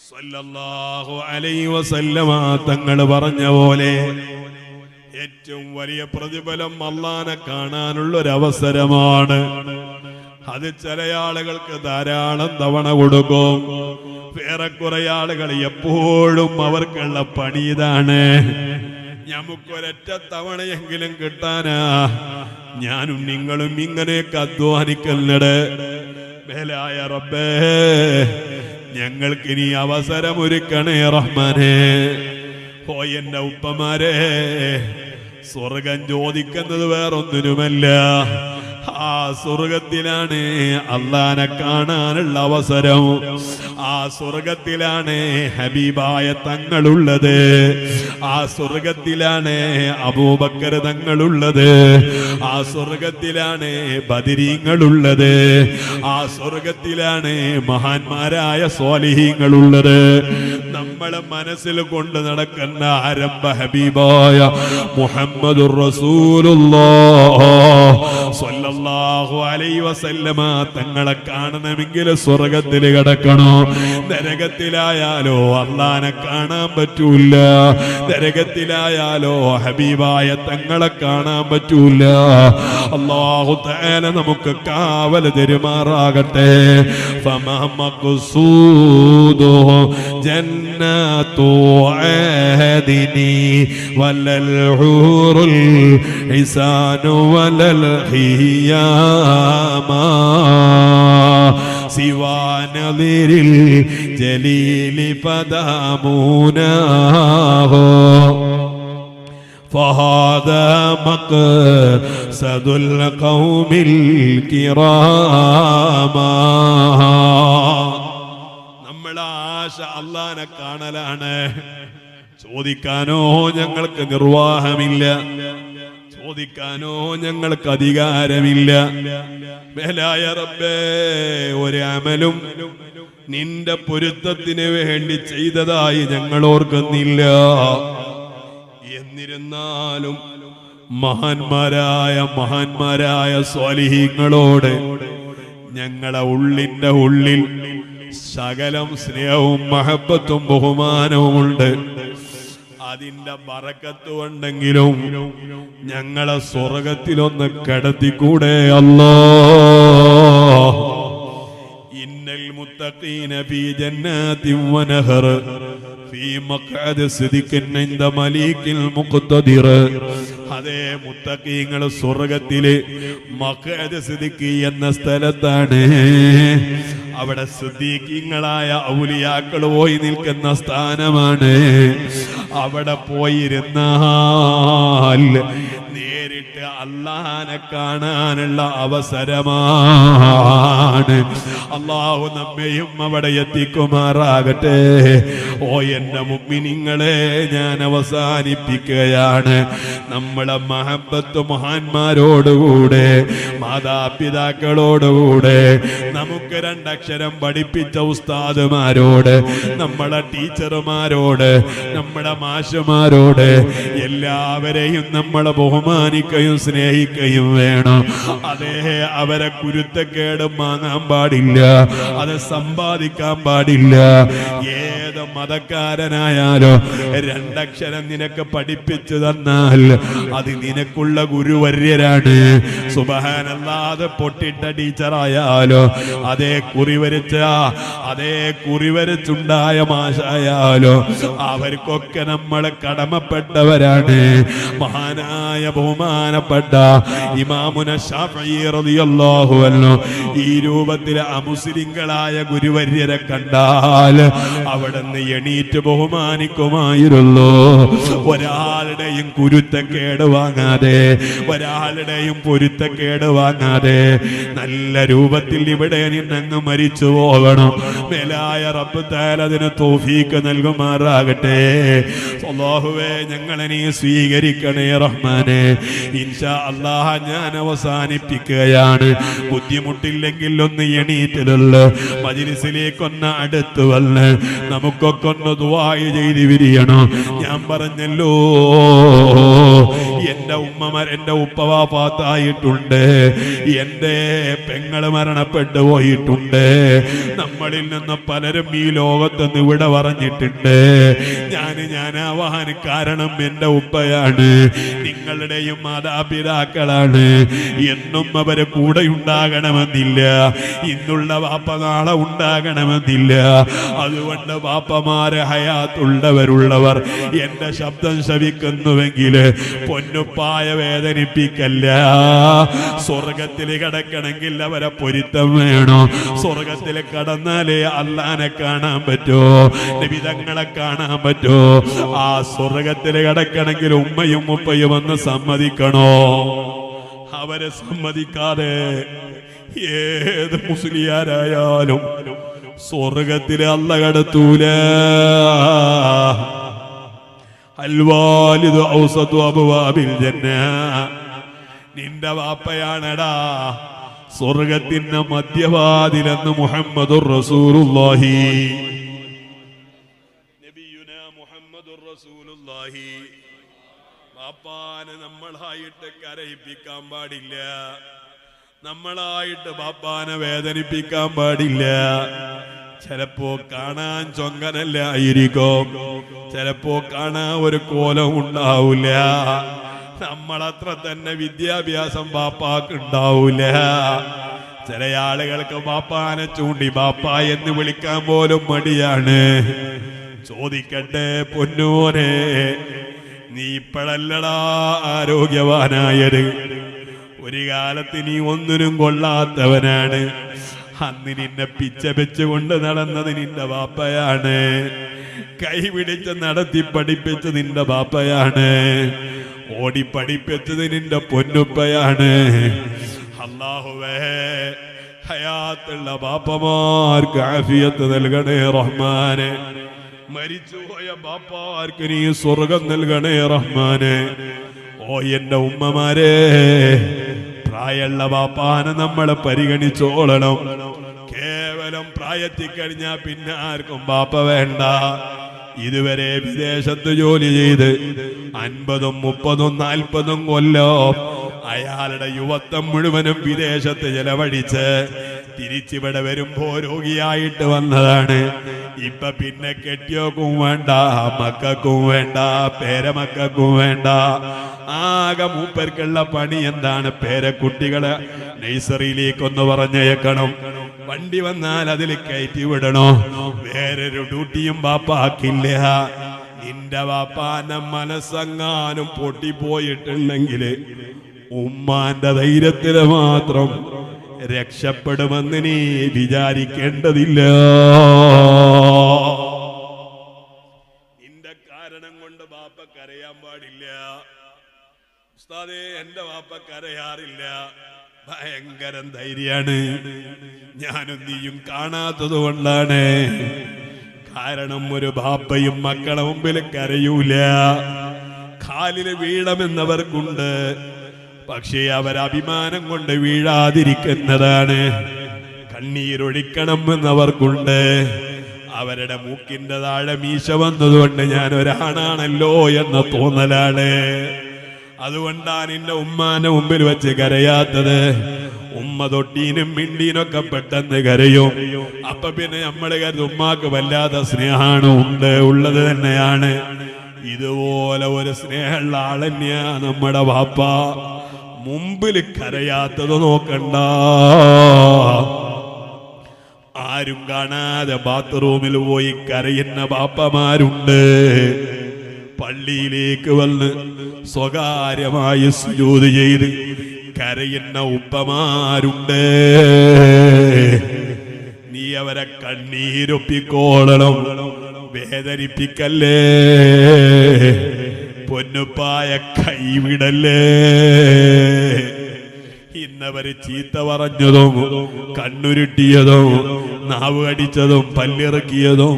സ്വല്ലല്ലാഹു അലൈഹി വസല്ലമ തങ്ങൾ പറഞ്ഞ പോലെ ഏറ്റവും വലിയ പ്രതിഫലം അല്ലാഹനെ കാണാനുള്ള ഒരു അവസരമാണ്. അത് ചില ആളുകൾക്ക് ധാരാളം തവണ കൊടുക്കും. വേറെ കുറെ ആളുകൾ എപ്പോഴും അവർക്കുള്ള പണി ഇതാണ്, നമുക്കൊരൊറ്റ തവണയെങ്കിലും കിട്ടാനാ ഞാനും നിങ്ങളും ഇങ്ങനെയൊക്കെ അധ്വാനിക്കുന്നത്. മേലായ റബ്ബേ, ഞങ്ങൾക്ക് ഇനി അവസരം ഒരുക്കണേ റഹ്മാനേ. ഓ എന്റെ ഉപ്പമാരെ, സ്വർഗം ചോദിക്കുന്നത് വേറൊന്നിനുമല്ല, ആ സ്വർഗത്തിലാണ് അല്ലാഹനെ കാണാനുള്ള അവസരം. ആ സ്വർഗത്തിലാണ് ഹബീബായ തങ്ങളുള്ളത്. ആ സ്വർഗത്തിലാണ് അബൂബക്കർ തങ്ങളുള്ളത്. ആ സ്വർഗത്തിലാണ് ബദരീങ്ങളുള്ളത്. ആ സ്വർഗത്തിലാണ് മഹാന്മാരായ സ്വാലിഹീങ്ങളുള്ളത്. നമ്മളെ മനസ്സിൽ കൊണ്ട് നടക്കുന്ന ആരംഭ ഹബീബായ മുഹമ്മദുർ റസൂലുള്ളാഹ് സ്വല്ലല്ലാഹു അലൈഹി വസല്ലമ തങ്ങളെ കാണണമെങ്കിൽ സ്വർഗത്തിൽ കിടക്കണോ? നരകത്തിലായാലോ അള്ളാനെ കാണാൻ പറ്റൂല. നരകത്തിലായാലോ ഹബീബായ തങ്ങളെ കാണാൻ പറ്റൂല. അല്ലാഹു തആല നമുക്ക് കാവൽ തരുമാറാകട്ടെ. ഫമഖ്സൂദു ജന്നത്തു ആദിനി വലൽ ഹൂറുൽ ഹിസാനു വലൽ ഹിയാമാ സിവാ നദിരിൽ ജലീലി പദാമൂനാഹോ فهذا مقصد القوم الكرام. നമ്മളെ ആശ അല്ലാഹനെ കാണലാണ്. ചോദിക്കാനോ ഞങ്ങൾക്ക് നിർവാഹമില്ല, ചോദിക്കാനോ ഞങ്ങൾക്ക് അധികാരമില്ല. മേലായ റബ്ബേ, ഒരു അമലും നിന്റെ പൊരുത്തത്തിന് വേണ്ടി ചെയ്തതായി ഞങ്ങൾ ഓർക്കുന്നില്ല. എന്നിരുന്നാലും മഹാന്മാരായ സ്വാലിഹീങ്ങളോട് ഞങ്ങളെ ഉള്ളിന്റെ ഉള്ളിൽ സകലം സ്നേഹവും മഹബത്തും ബഹുമാനവുമുണ്ട്. അതിന്റെ ബറക്കത്ത് ഉണ്ടെങ്കിലും ഞങ്ങളെ സ്വർഗത്തിലൊന്ന് കിടത്തിക്കൂടെ അല്ലാഹ്. ഇന്നൽ മുത്തഖീന ഫീ ജന്നാതിൻ വനഹർ ഫീ മഖഅദി സിദ്ഖിൻ ഇൻദ മലീകിൽ മുഖ്തദിർ. അതേ മുത്തഖീങ്ങൾ സ്വർഗത്തിലെ മഖഅദ് സിദ്ഖി എന്ന സ്ഥലത്താണ്. അവിടെ സിദ്ദീഖീങ്ങളായ ഔലിയാക്കൾ പോയി നിൽക്കുന്ന സ്ഥാനമാണ്. അവിടെ പോയിരുന്നാൽ നേരിട്ട് അല്ലാഹനെ കാണാനുള്ള അവസരമാണ്. അല്ലാഹു നമ്മയും അവിടെ എത്തിക്കുമാറാകട്ടെ. ഓ എന്റെ മുഅ്മിനീങ്ങളെ, ഞാൻ അവസാനിപ്പിക്കുകയാണ്. നമ്മളെ മഹബത്ത് മഹാന്മാരോടുകൂടെ, മാതാപിതാക്കളോടുകൂടെ, നമുക്ക് രണ്ടക്ഷരം പഠിപ്പിച്ച ഉസ്താദുമാരോട്, നമ്മളെ ടീച്ചർമാരോട്, നമ്മുടെ മാഷുമാരോട് എല്ലാവരെയും നമ്മളെ ബഹുമാനിക്കുകയും സ്നേഹിക്കുകയും വേണം. അതേ, അവരെ കുരുത്തക്കേട് വാങ്ങാൻ പാടില്ല, അത് സമ്പാദിക്കാൻ പാടില്ല. ഏത് മതക്കാരനായാലോ രണ്ടക്ഷരം നിനക്ക് പഠിപ്പിച്ചു തന്നാൽ അത് നിനക്കുള്ള ഗുരുവര്യരാണ്. സുബ്ഹാനല്ലാഹ്, അത് പൊട്ടിട്ട ടീച്ചറായാലോ, അതേ കുറിവരച്ചുണ്ടായ മാഷായാലോ, അവർക്കൊക്കെ നമ്മൾ കടമപ്പെട്ടവരാണ്. മഹാനായ ബഹുമാനപ്പെട്ട ഇമാമുന ശാഫഈ റളിയല്ലാഹു അൻഹു ഈ രൂപത്തിൽ അമുസ്ലിങ്ങളായ ഗുരുവര്യരെ കണ്ടാൽ അവിടുന്ന് എണീറ്റ് ബഹുമാനിക്കുമായിരുന്നു. ഒരാളുടെയും കുരുത്തക്കേട് വാങ്ങാതെ, ഒരാളുടെയും പൊരുത്തക്കേട് വാങ്ങാതെ നല്ല രൂപത്തിൽ ഇവിടെ നിന്നങ്ങ് മരിച്ചു പോകണം. മേലായ റബ്ബ് തആല അതിന് തൗഫീഖ് നൽകുമാറാകട്ടെ. അല്ലാഹുവേ, ഞങ്ങളെ നീ സ്വീകരിക്കണേ റഹ്മാനെ. ഇൻഷാ അല്ലാഹ് ഞാൻ അവസാനിപ്പിക്കുകയാണ്. ബുദ്ധിമുട്ടില്ലെങ്കിൽ ഒന്ന് എണീറ്റിലുള്ള മജ്ലിസിലേക്കൊന്ന് അടുത്ത് വന്ന് നമുക്കൊക്കെ ഒന്ന് ദുആ ചെയ്ത് വിരിയണം. ഞാൻ പറഞ്ഞല്ലോ, എന്റെ ഉപ്പ വഫാത്തായിട്ടുണ്ട്, എന്റെ പെങ്ങള് മരണപ്പെട്ടു പോയിട്ടുണ്ട്. നമ്മളിൽ നിന്ന് പലരും ഈ ലോകത്തുനിന്ന് ഇവിടെ പറഞ്ഞിട്ടുണ്ട്. ഞാനാവാൻ കാരണം എന്റെ ഉപ്പയാണ്, നിങ്ങളുടെയും മാതാപിതാക്കളാണ്. എന്നും അവര് കൂടെ ഉണ്ടാകണമെന്നില്ല, ഇന്നുള്ള വാപ്പ നാളെ ഉണ്ടാകണമെന്നില്ല. അതുകൊണ്ട് വാപ്പമാരെ ഹയാത്തുള്ളവരുള്ളവർ എന്റെ ശബ്ദം ശ്രവിക്കുന്നുവെങ്കിൽ പൊന്നുപ്പായ വേദനിപ്പിക്കല്ല. സ്വർഗത്തിൽ കിടക്കണമെങ്കിൽ അവരെ പൊരുത്തം വേണോ? സ്വർഗത്തിൽ കടന്നാലേ അല്ലാഹനെ കാണാൻ പറ്റോ, നബിതങ്ങളെ കാണാൻ പറ്റോ? ആ സ്വർഗത്തിൽ കിടക്കണമെങ്കിൽ ഉമ്മയും ഉപ്പയും ഒന്ന് സമ്മതിക്കണോ? അവരെ സമ്മതിക്കാതെ ഏത് മുസ്ലിയാരായാലും സ്വർഗത്തിൽ അല്ലാഹ് കടത്തൂല. അൽവാലിദു ഔസതു അബ്വാബിൽ ജന്ന. നിന്റെ വാപ്പയാണടാ സ്വർഗത്തിന്റെ മധ്യവാതിലെന്ന് മുഹമ്മദുർ റസൂലുള്ളാഹി. നബിയുനാ മുഹമ്മദുർ റസൂലുള്ളാഹി. വാപ്പാനെ നമ്മളായിട്ട് കരയിപ്പിക്കാൻ പാടില്ല. നമ്മളായിട്ട് ബാപ്പാനെ വേദനിപ്പിക്കാൻ പാടില്ല. ചിലപ്പോ കാണാൻ ചൊങ്കനല്ലായിരിക്കും, ചിലപ്പോ കാണാൻ ഒരു കോലം ഉണ്ടാവൂല, നമ്മളത്ര തന്നെ വിദ്യാഭ്യാസം ബാപ്പാക്ക് ഉണ്ടാവൂല. ചില ആളുകൾക്ക് ബാപ്പാനെ ചൂണ്ടി ബാപ്പ എന്ന് വിളിക്കാൻ പോലും മടിയാണ്. ചോദിക്കട്ടെ പൊന്നോനെ, നീ ഇപ്പോഴല്ലടാ ആരോഗ്യവാനായത്, ഒരു കാലത്ത് നീ ഒന്നിനും കൊള്ളാത്തവനാണ്. അന്ന് നിന്നെ പിച്ച വെച്ചുകൊണ്ട് നടന്നത് നിന്റെ ബാപ്പയാണ്, കൈപിടിച്ച് നടത്തി പഠിപ്പിച്ച് നിന്റെ ബാപ്പയാണ്, ഓടി പഠിപ്പിച്ചത് നിന്റെ പൊന്നുപ്പയാണ്. അല്ലാഹുവേ, ഹയാത്തുള്ള ബാപ്പമാർക്ക് ആഫിയത്ത് നൽകണേ റഹ്മാനെ. മരിച്ചുപോയ ബാപ്പാർക്ക് നീ സ്വർഗം നൽകണേ റഹ്മാനെ. ഓ എന്റെ ഉമ്മമാരെ, പ്രായമുള്ള ബാപ്പാനെ നമ്മൾ പരിഗണിച്ചോളണം. കേവലം പ്രായത്തിൽ കഴിഞ്ഞാൽ പിന്നെ ആർക്കും ബാപ്പ വേണ്ട. ഇതുവരെ വിദേശത്ത് ജോലി ചെയ്ത് 50, 30, 40 കൊല്ലം അയാളുടെ യുവത്വം മുഴുവനും വിദേശത്ത് ചെലവഴിച്ച് തിരിച്ചിവിടെ വരുമ്പോ രോഗിയായിട്ട് വന്നതാണ്. ഇപ്പൊ പിന്നെ കെട്ടിയോക്കും വേണ്ട, മക്കൾക്കും വേണ്ട, പേരമക്കൾക്കും വേണ്ട. ആകെ മൂപ്പർക്കുള്ള പണി എന്താണ്? പേരക്കുട്ടികളെ നഴ്സറിയിലേക്കൊന്ന് പറഞ്ഞേക്കണം, വണ്ടി വന്നാൽ അതിൽ കയറ്റി വിടണോ. വേറൊരു ഡ്യൂട്ടിയും ബാപ്പാക്കില്ല. നിന്റെ ബാപ്പാന്റെ മനസ്സെങ്ങാനും പൊട്ടിപ്പോയിട്ടുണ്ടെങ്കിൽ ഉമ്മാന്റെ ധൈര്യത്തിന് മാത്രം രക്ഷപ്പെടുമെന്ന് നീ വിചാരിക്കേണ്ടതില്ല. നിന്റെ കാരണം കൊണ്ട് ബാപ്പ കരയാൻ പാടില്ല. ഉസ്താദേ, എന്റെ ബാപ്പ കരയാറില്ല, ഭയങ്കരം ധൈര്യാണ്. ഞാനും നീയും കാണാത്തത് കൊണ്ടാണ്. കാരണം ഒരു ബാപ്പയും മക്കളെ മുമ്പിൽ കരയൂല. കാലില് വീഴമെന്നവർക്കുണ്ട്, പക്ഷേ അവരഭിമാനം കൊണ്ട് വീഴാതിരിക്കുന്നതാണ്. കണ്ണീരൊഴിക്കണം എന്നവർക്കുണ്ട്, അവരുടെ മൂക്കിന്റെ താഴെ മീശ വന്നതുകൊണ്ട് ഞാൻ ഒരാണാണല്ലോ എന്ന തോന്നലാണ്. അതുകൊണ്ടാണ് എന്റെ ഉമ്മാന്റെ മുമ്പിൽ വെച്ച് കരയാത്തത്. ഉമ്മ തൊട്ടീനും മിണ്ടീനൊക്കെ പെട്ടെന്ന് കരയും. അപ്പൊ പിന്നെ നമ്മള് കരുതും ഉമ്മാക്ക് വല്ലാത്ത സ്നേഹമാണ്. ഉള്ളത് തന്നെയാണ്. ഇതുപോലെ ഒരു സ്നേഹമുള്ള ആളന്നെയാ നമ്മുടെ ബാപ്പ. മുമ്പിൽ കരയാത്തത് നോക്കണ്ട. ആരും കാണാതെ ബാത്റൂമിൽ പോയി കരയുന്ന ബാപ്പമാരുണ്ട്. പള്ളിയിലേക്ക് വന്ന് സ്വകാര്യമായി സുജൂദ് ചെയ്ത് കരയുന്ന ഉപ്പമാരുണ്ട്. നീ അവരെ കണ്ണീരൊപ്പിക്കോളണം, വേദനിപ്പിക്കല്ലേ. പൊന്നുപ്പായ കൈവിടല്ലേ. ഇന്നവര് ചീത്ത പറഞ്ഞതും കണ്ണുരുട്ടിയതും നാവ് അടിച്ചതും പല്ലിറക്കിയതും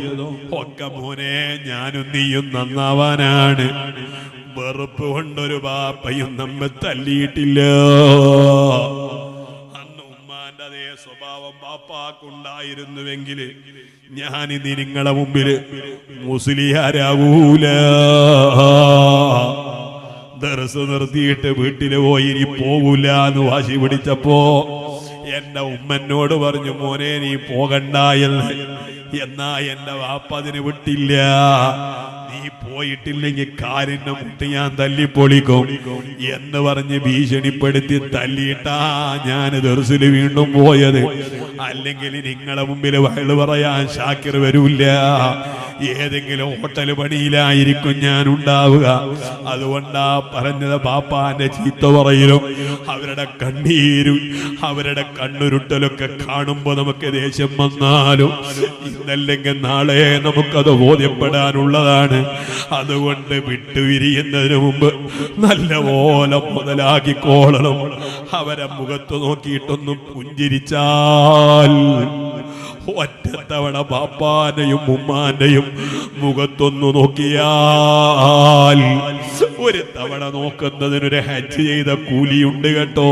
ഒക്കെ മോനെ ഞാനും നീയും നന്നാവാനാണ്. വെറുപ്പ് കൊണ്ടൊരു ബാപ്പയും നമ്മെ തല്ലിയിട്ടില്ല. അന്ന് ഉമ്മാന്റെ അതേ സ്വഭാവം ബാപ്പാക്കുണ്ടായിരുന്നുവെങ്കിൽ ഞാനിന്ന് നിങ്ങളെ മുമ്പിൽ മുസ്ലിയാരാവൂല. ദർസ് നിർത്തിയിട്ട് വീട്ടില് പോയി ഇനി പോകൂല എന്ന് വാശി പിടിച്ചപ്പോ എന്റെ ഉമ്മനോട് പറഞ്ഞു, മോനെ നീ പോകണ്ട എന്ന്. എന്നാ എന്റെ വാപ്പ അതിന് വിട്ടില്ല. നീ പോയിട്ടില്ലെങ്കിൽ കാലിന്റെ മുട്ടി ഞാൻ തല്ലിപ്പൊളിക്കും എന്ന് പറഞ്ഞ് ഭീഷണിപ്പെടുത്തി തല്ലിയിട്ടാ ഞാൻ ദർസിൽ വീണ്ടും പോയത്. അല്ലെങ്കിൽ നിങ്ങളെ മുമ്പിൽ വയല് പറയാൻ ഷാക്കിർ വരൂല്ല. ഏതെങ്കിലും ഹോട്ടൽ പണിയിലായിരിക്കും ഞാൻ ഉണ്ടാവുക. അതുകൊണ്ടാ പറഞ്ഞത്, ബാപ്പാന്റെ ചീത്ത പറയലും അവരുടെ കണ്ണീരും അവരുടെ കണ്ണുരുട്ടലൊക്കെ കാണുമ്പോ നമുക്ക് ദേഷ്യം വന്നാലും ഇന്നല്ലെങ്കിൽ നാളെ നമുക്കത് ബോധ്യപ്പെടാനുള്ളതാണ്. അതുകൊണ്ട് വിട്ടുപിരിയുന്നതിന് മുമ്പ് നല്ലപോലെ മുതലാക്കിക്കോളണം. അവരെ മുഖത്ത് നോക്കിയിട്ടൊന്നും പുഞ്ചിരിച്ചാൽ ഒറ്റത്തവണ ബാപ്പാന്റെയും ഉമ്മാന്റെയും മുഖത്തൊന്നു നോക്കിയാൽ ഒരു തവണ നോക്കുന്നതിനൊരു ഹജ്ജ് ചെയ്ത കൂലിയുണ്ട് കേട്ടോ.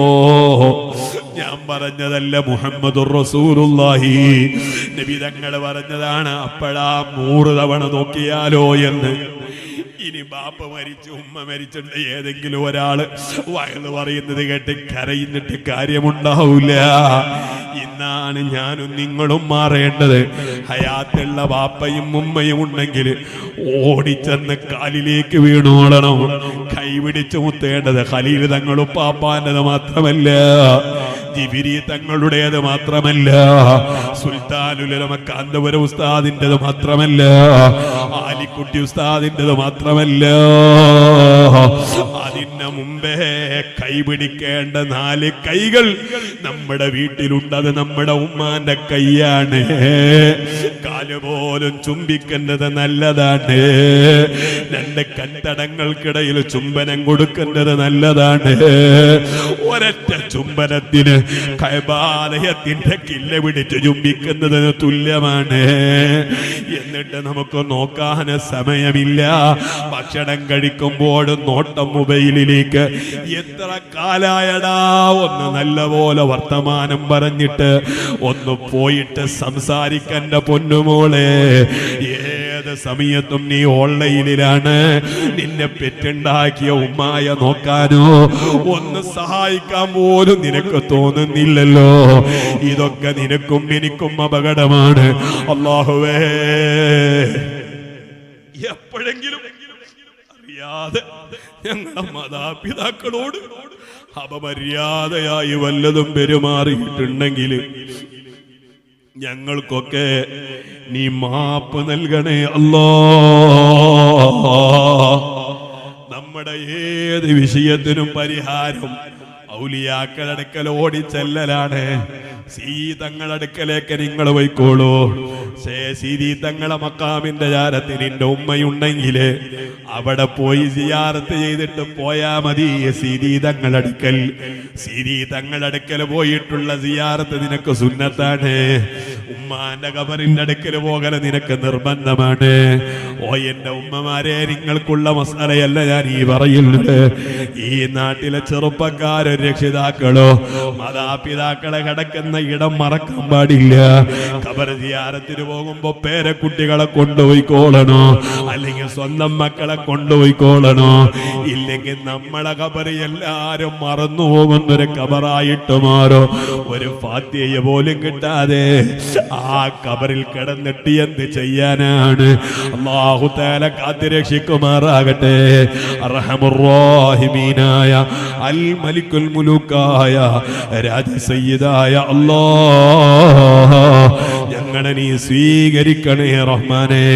ഞാൻ പറഞ്ഞതല്ല, മുഹമ്മദുർ റസൂലുള്ളാഹി നബി തങ്ങൾ പറഞ്ഞതാണ്. അപ്പോഴാ 100 തവണ നോക്കിയാലോ എന്ന്. ഇനി ബാപ്പ മരിച്ചു ഉമ്മ മരിച്ചിട്ട് ഏതെങ്കിലും ഒരാള് വയല് പറയുന്നത് കേട്ട് കരയുന്നിട്ട് കാര്യമുണ്ടാവൂല. ഇന്നാണ് ഞാനും നിങ്ങളും മാറേണ്ടത്. ഹയാത്തുള്ള ബാപ്പയും ഉമ്മയും ഉണ്ടെങ്കിൽ ഓടിച്ചെന്ന് കാലിലേക്ക് വീണോളണം. കൈപിടിച്ച് മുത്തേണ്ടത് ഖലീൽ തങ്ങളും പാപ്പാൻ്റെത് മാത്രമല്ല, ജിബിരി തങ്ങളുടേത് മാത്രമല്ല, സുൽത്താനുൽ ഉലമ കാന്തപുരം ഉസ്താദിൻ്റെത് മാത്രമല്ല, ആലിക്കുട്ടി ഉസ്താദിൻ്റെത് മാത്രമല്ല. അതിന് മുമ്പേ കൈപിടിക്കേണ്ട 4 കൈകൾ നമ്മുടെ വീട്ടിലുണ്ടത് നമ്മുടെ ഉമ്മാന്റെ കൈയാണ്. കാല് പോലും ചുംബിക്കേണ്ടത് നല്ലതാണ്. 2 കൺതടങ്ങൾക്കിടയിൽ ചുംബനം കൊടുക്കേണ്ടത് നല്ലതാണ്. ഒരൊറ്റ ചുംബനത്തിന് കഅബാലയത്തിന്റെ കില്ല പിടിച്ച് ചുംബിക്കുന്നതിന് തുല്യമാണ്. എന്നിട്ട് നമുക്ക് നോക്കാൻ സമയമില്ല. ഭക്ഷണം കഴിക്കുമ്പോഴും നോട്ടം മൊബൈലിലേക്ക്. എത്ര കാലായടാ ഒന്ന് നല്ലപോലെ വർത്തമാനം പറഞ്ഞിട്ട് ഒന്ന് പോയിട്ട് സംസാരിക്കണ്ട പൊന്നുമോളെ. ഏത് സമയത്തും നീ ഓൺലൈനിലാണ്. നിന്നെ പെറ്റുണ്ടാക്കിയ ഉമ്മായ നോക്കാനോ ഒന്ന് സഹായിക്കാൻ പോലും നിനക്ക് തോന്നുന്നില്ലല്ലോ. ഇതൊക്കെ നിനക്കും എനിക്കും അപകടമാണ്. അല്ലാഹുവേ, എപ്പോഴെങ്കിലും അറിയാതെ ഞങ്ങളുടെ മാതാപിതാക്കളോട് അപമര്യാദയായി വല്ലതും പെരുമാറിയിട്ടുണ്ടെങ്കിൽ ഞങ്ങൾക്കൊക്കെ നീ മാപ്പ് നൽകണേ അല്ലാ. നമ്മുടെ ഏത് വിഷയത്തിനും പരിഹാരം ഔലിയാക്കളടുക്കൽ ഓടിച്ചെല്ലലാണ്. സീതങ്ങളടുക്കലേക്ക് നിങ്ങൾ പോയിക്കോളൂ. സീതി തങ്ങളെ മക്കാമിന്റെ ജാരത്തിൽ നിന്റെ ഉമ്മയുണ്ടെങ്കിൽ അവിടെ പോയി സിയാറത്ത് ചെയ്തിട്ട് പോയാ മതി. സീതി തങ്ങളടുക്കൽ പോയിട്ടുള്ള സിയാറത്ത് നിനക്ക് സുന്നത്താണ്. ഉമ്മാന്റെ ഖബറിന്റെ അടുക്കൽ പോകൽ നിനക്ക് നിർബന്ധമാണ്. ഓ എന്റെ ഉമ്മമാരെ, നിങ്ങൾക്കുള്ള മസാലയല്ല ഞാൻ ഈ പറയുന്നത്. ഈ നാട്ടിലെ ചെറുപ്പക്കാരോ രക്ഷിതാക്കളോ മാതാപിതാക്കളെ കിടക്കുന്ന ഇടം മറക്കാൻ പാടില്ല. ഖബർ സിയാറത്തിന് പോകുമ്പോ പേരക്കുട്ടികളെ കൊണ്ടുപോയിക്കോളണോ, അല്ലെങ്കിൽ സ്വന്തം മക്കളെ കൊണ്ടുപോയിക്കോളണോ. ഇല്ലെങ്കിൽ നമ്മളെ ഖബർ എല്ലാരും മറന്നു പോകുന്നൊരു ഖബറായിട്ട് മാറോ. ഒരു ഫാത്തിഹ പോലും കിട്ടാതെ ആ ഖബറിൽ കിടന്നിട്ട് എന്ത് ചെയ്യാനാണ്? അല്ലാഹു തആല കാത്തുരക്ഷിക്കുമാറാകട്ടെ. അർഹമുർ റഹീമീനായ അൽ മലിക്കുൽ മുലൂക്കായ രാജസയ്യിദായ അല്ലാഹ്, ഞങ്ങളെ നീ സ്വീകരിക്കണേ റഹ്മാനേ.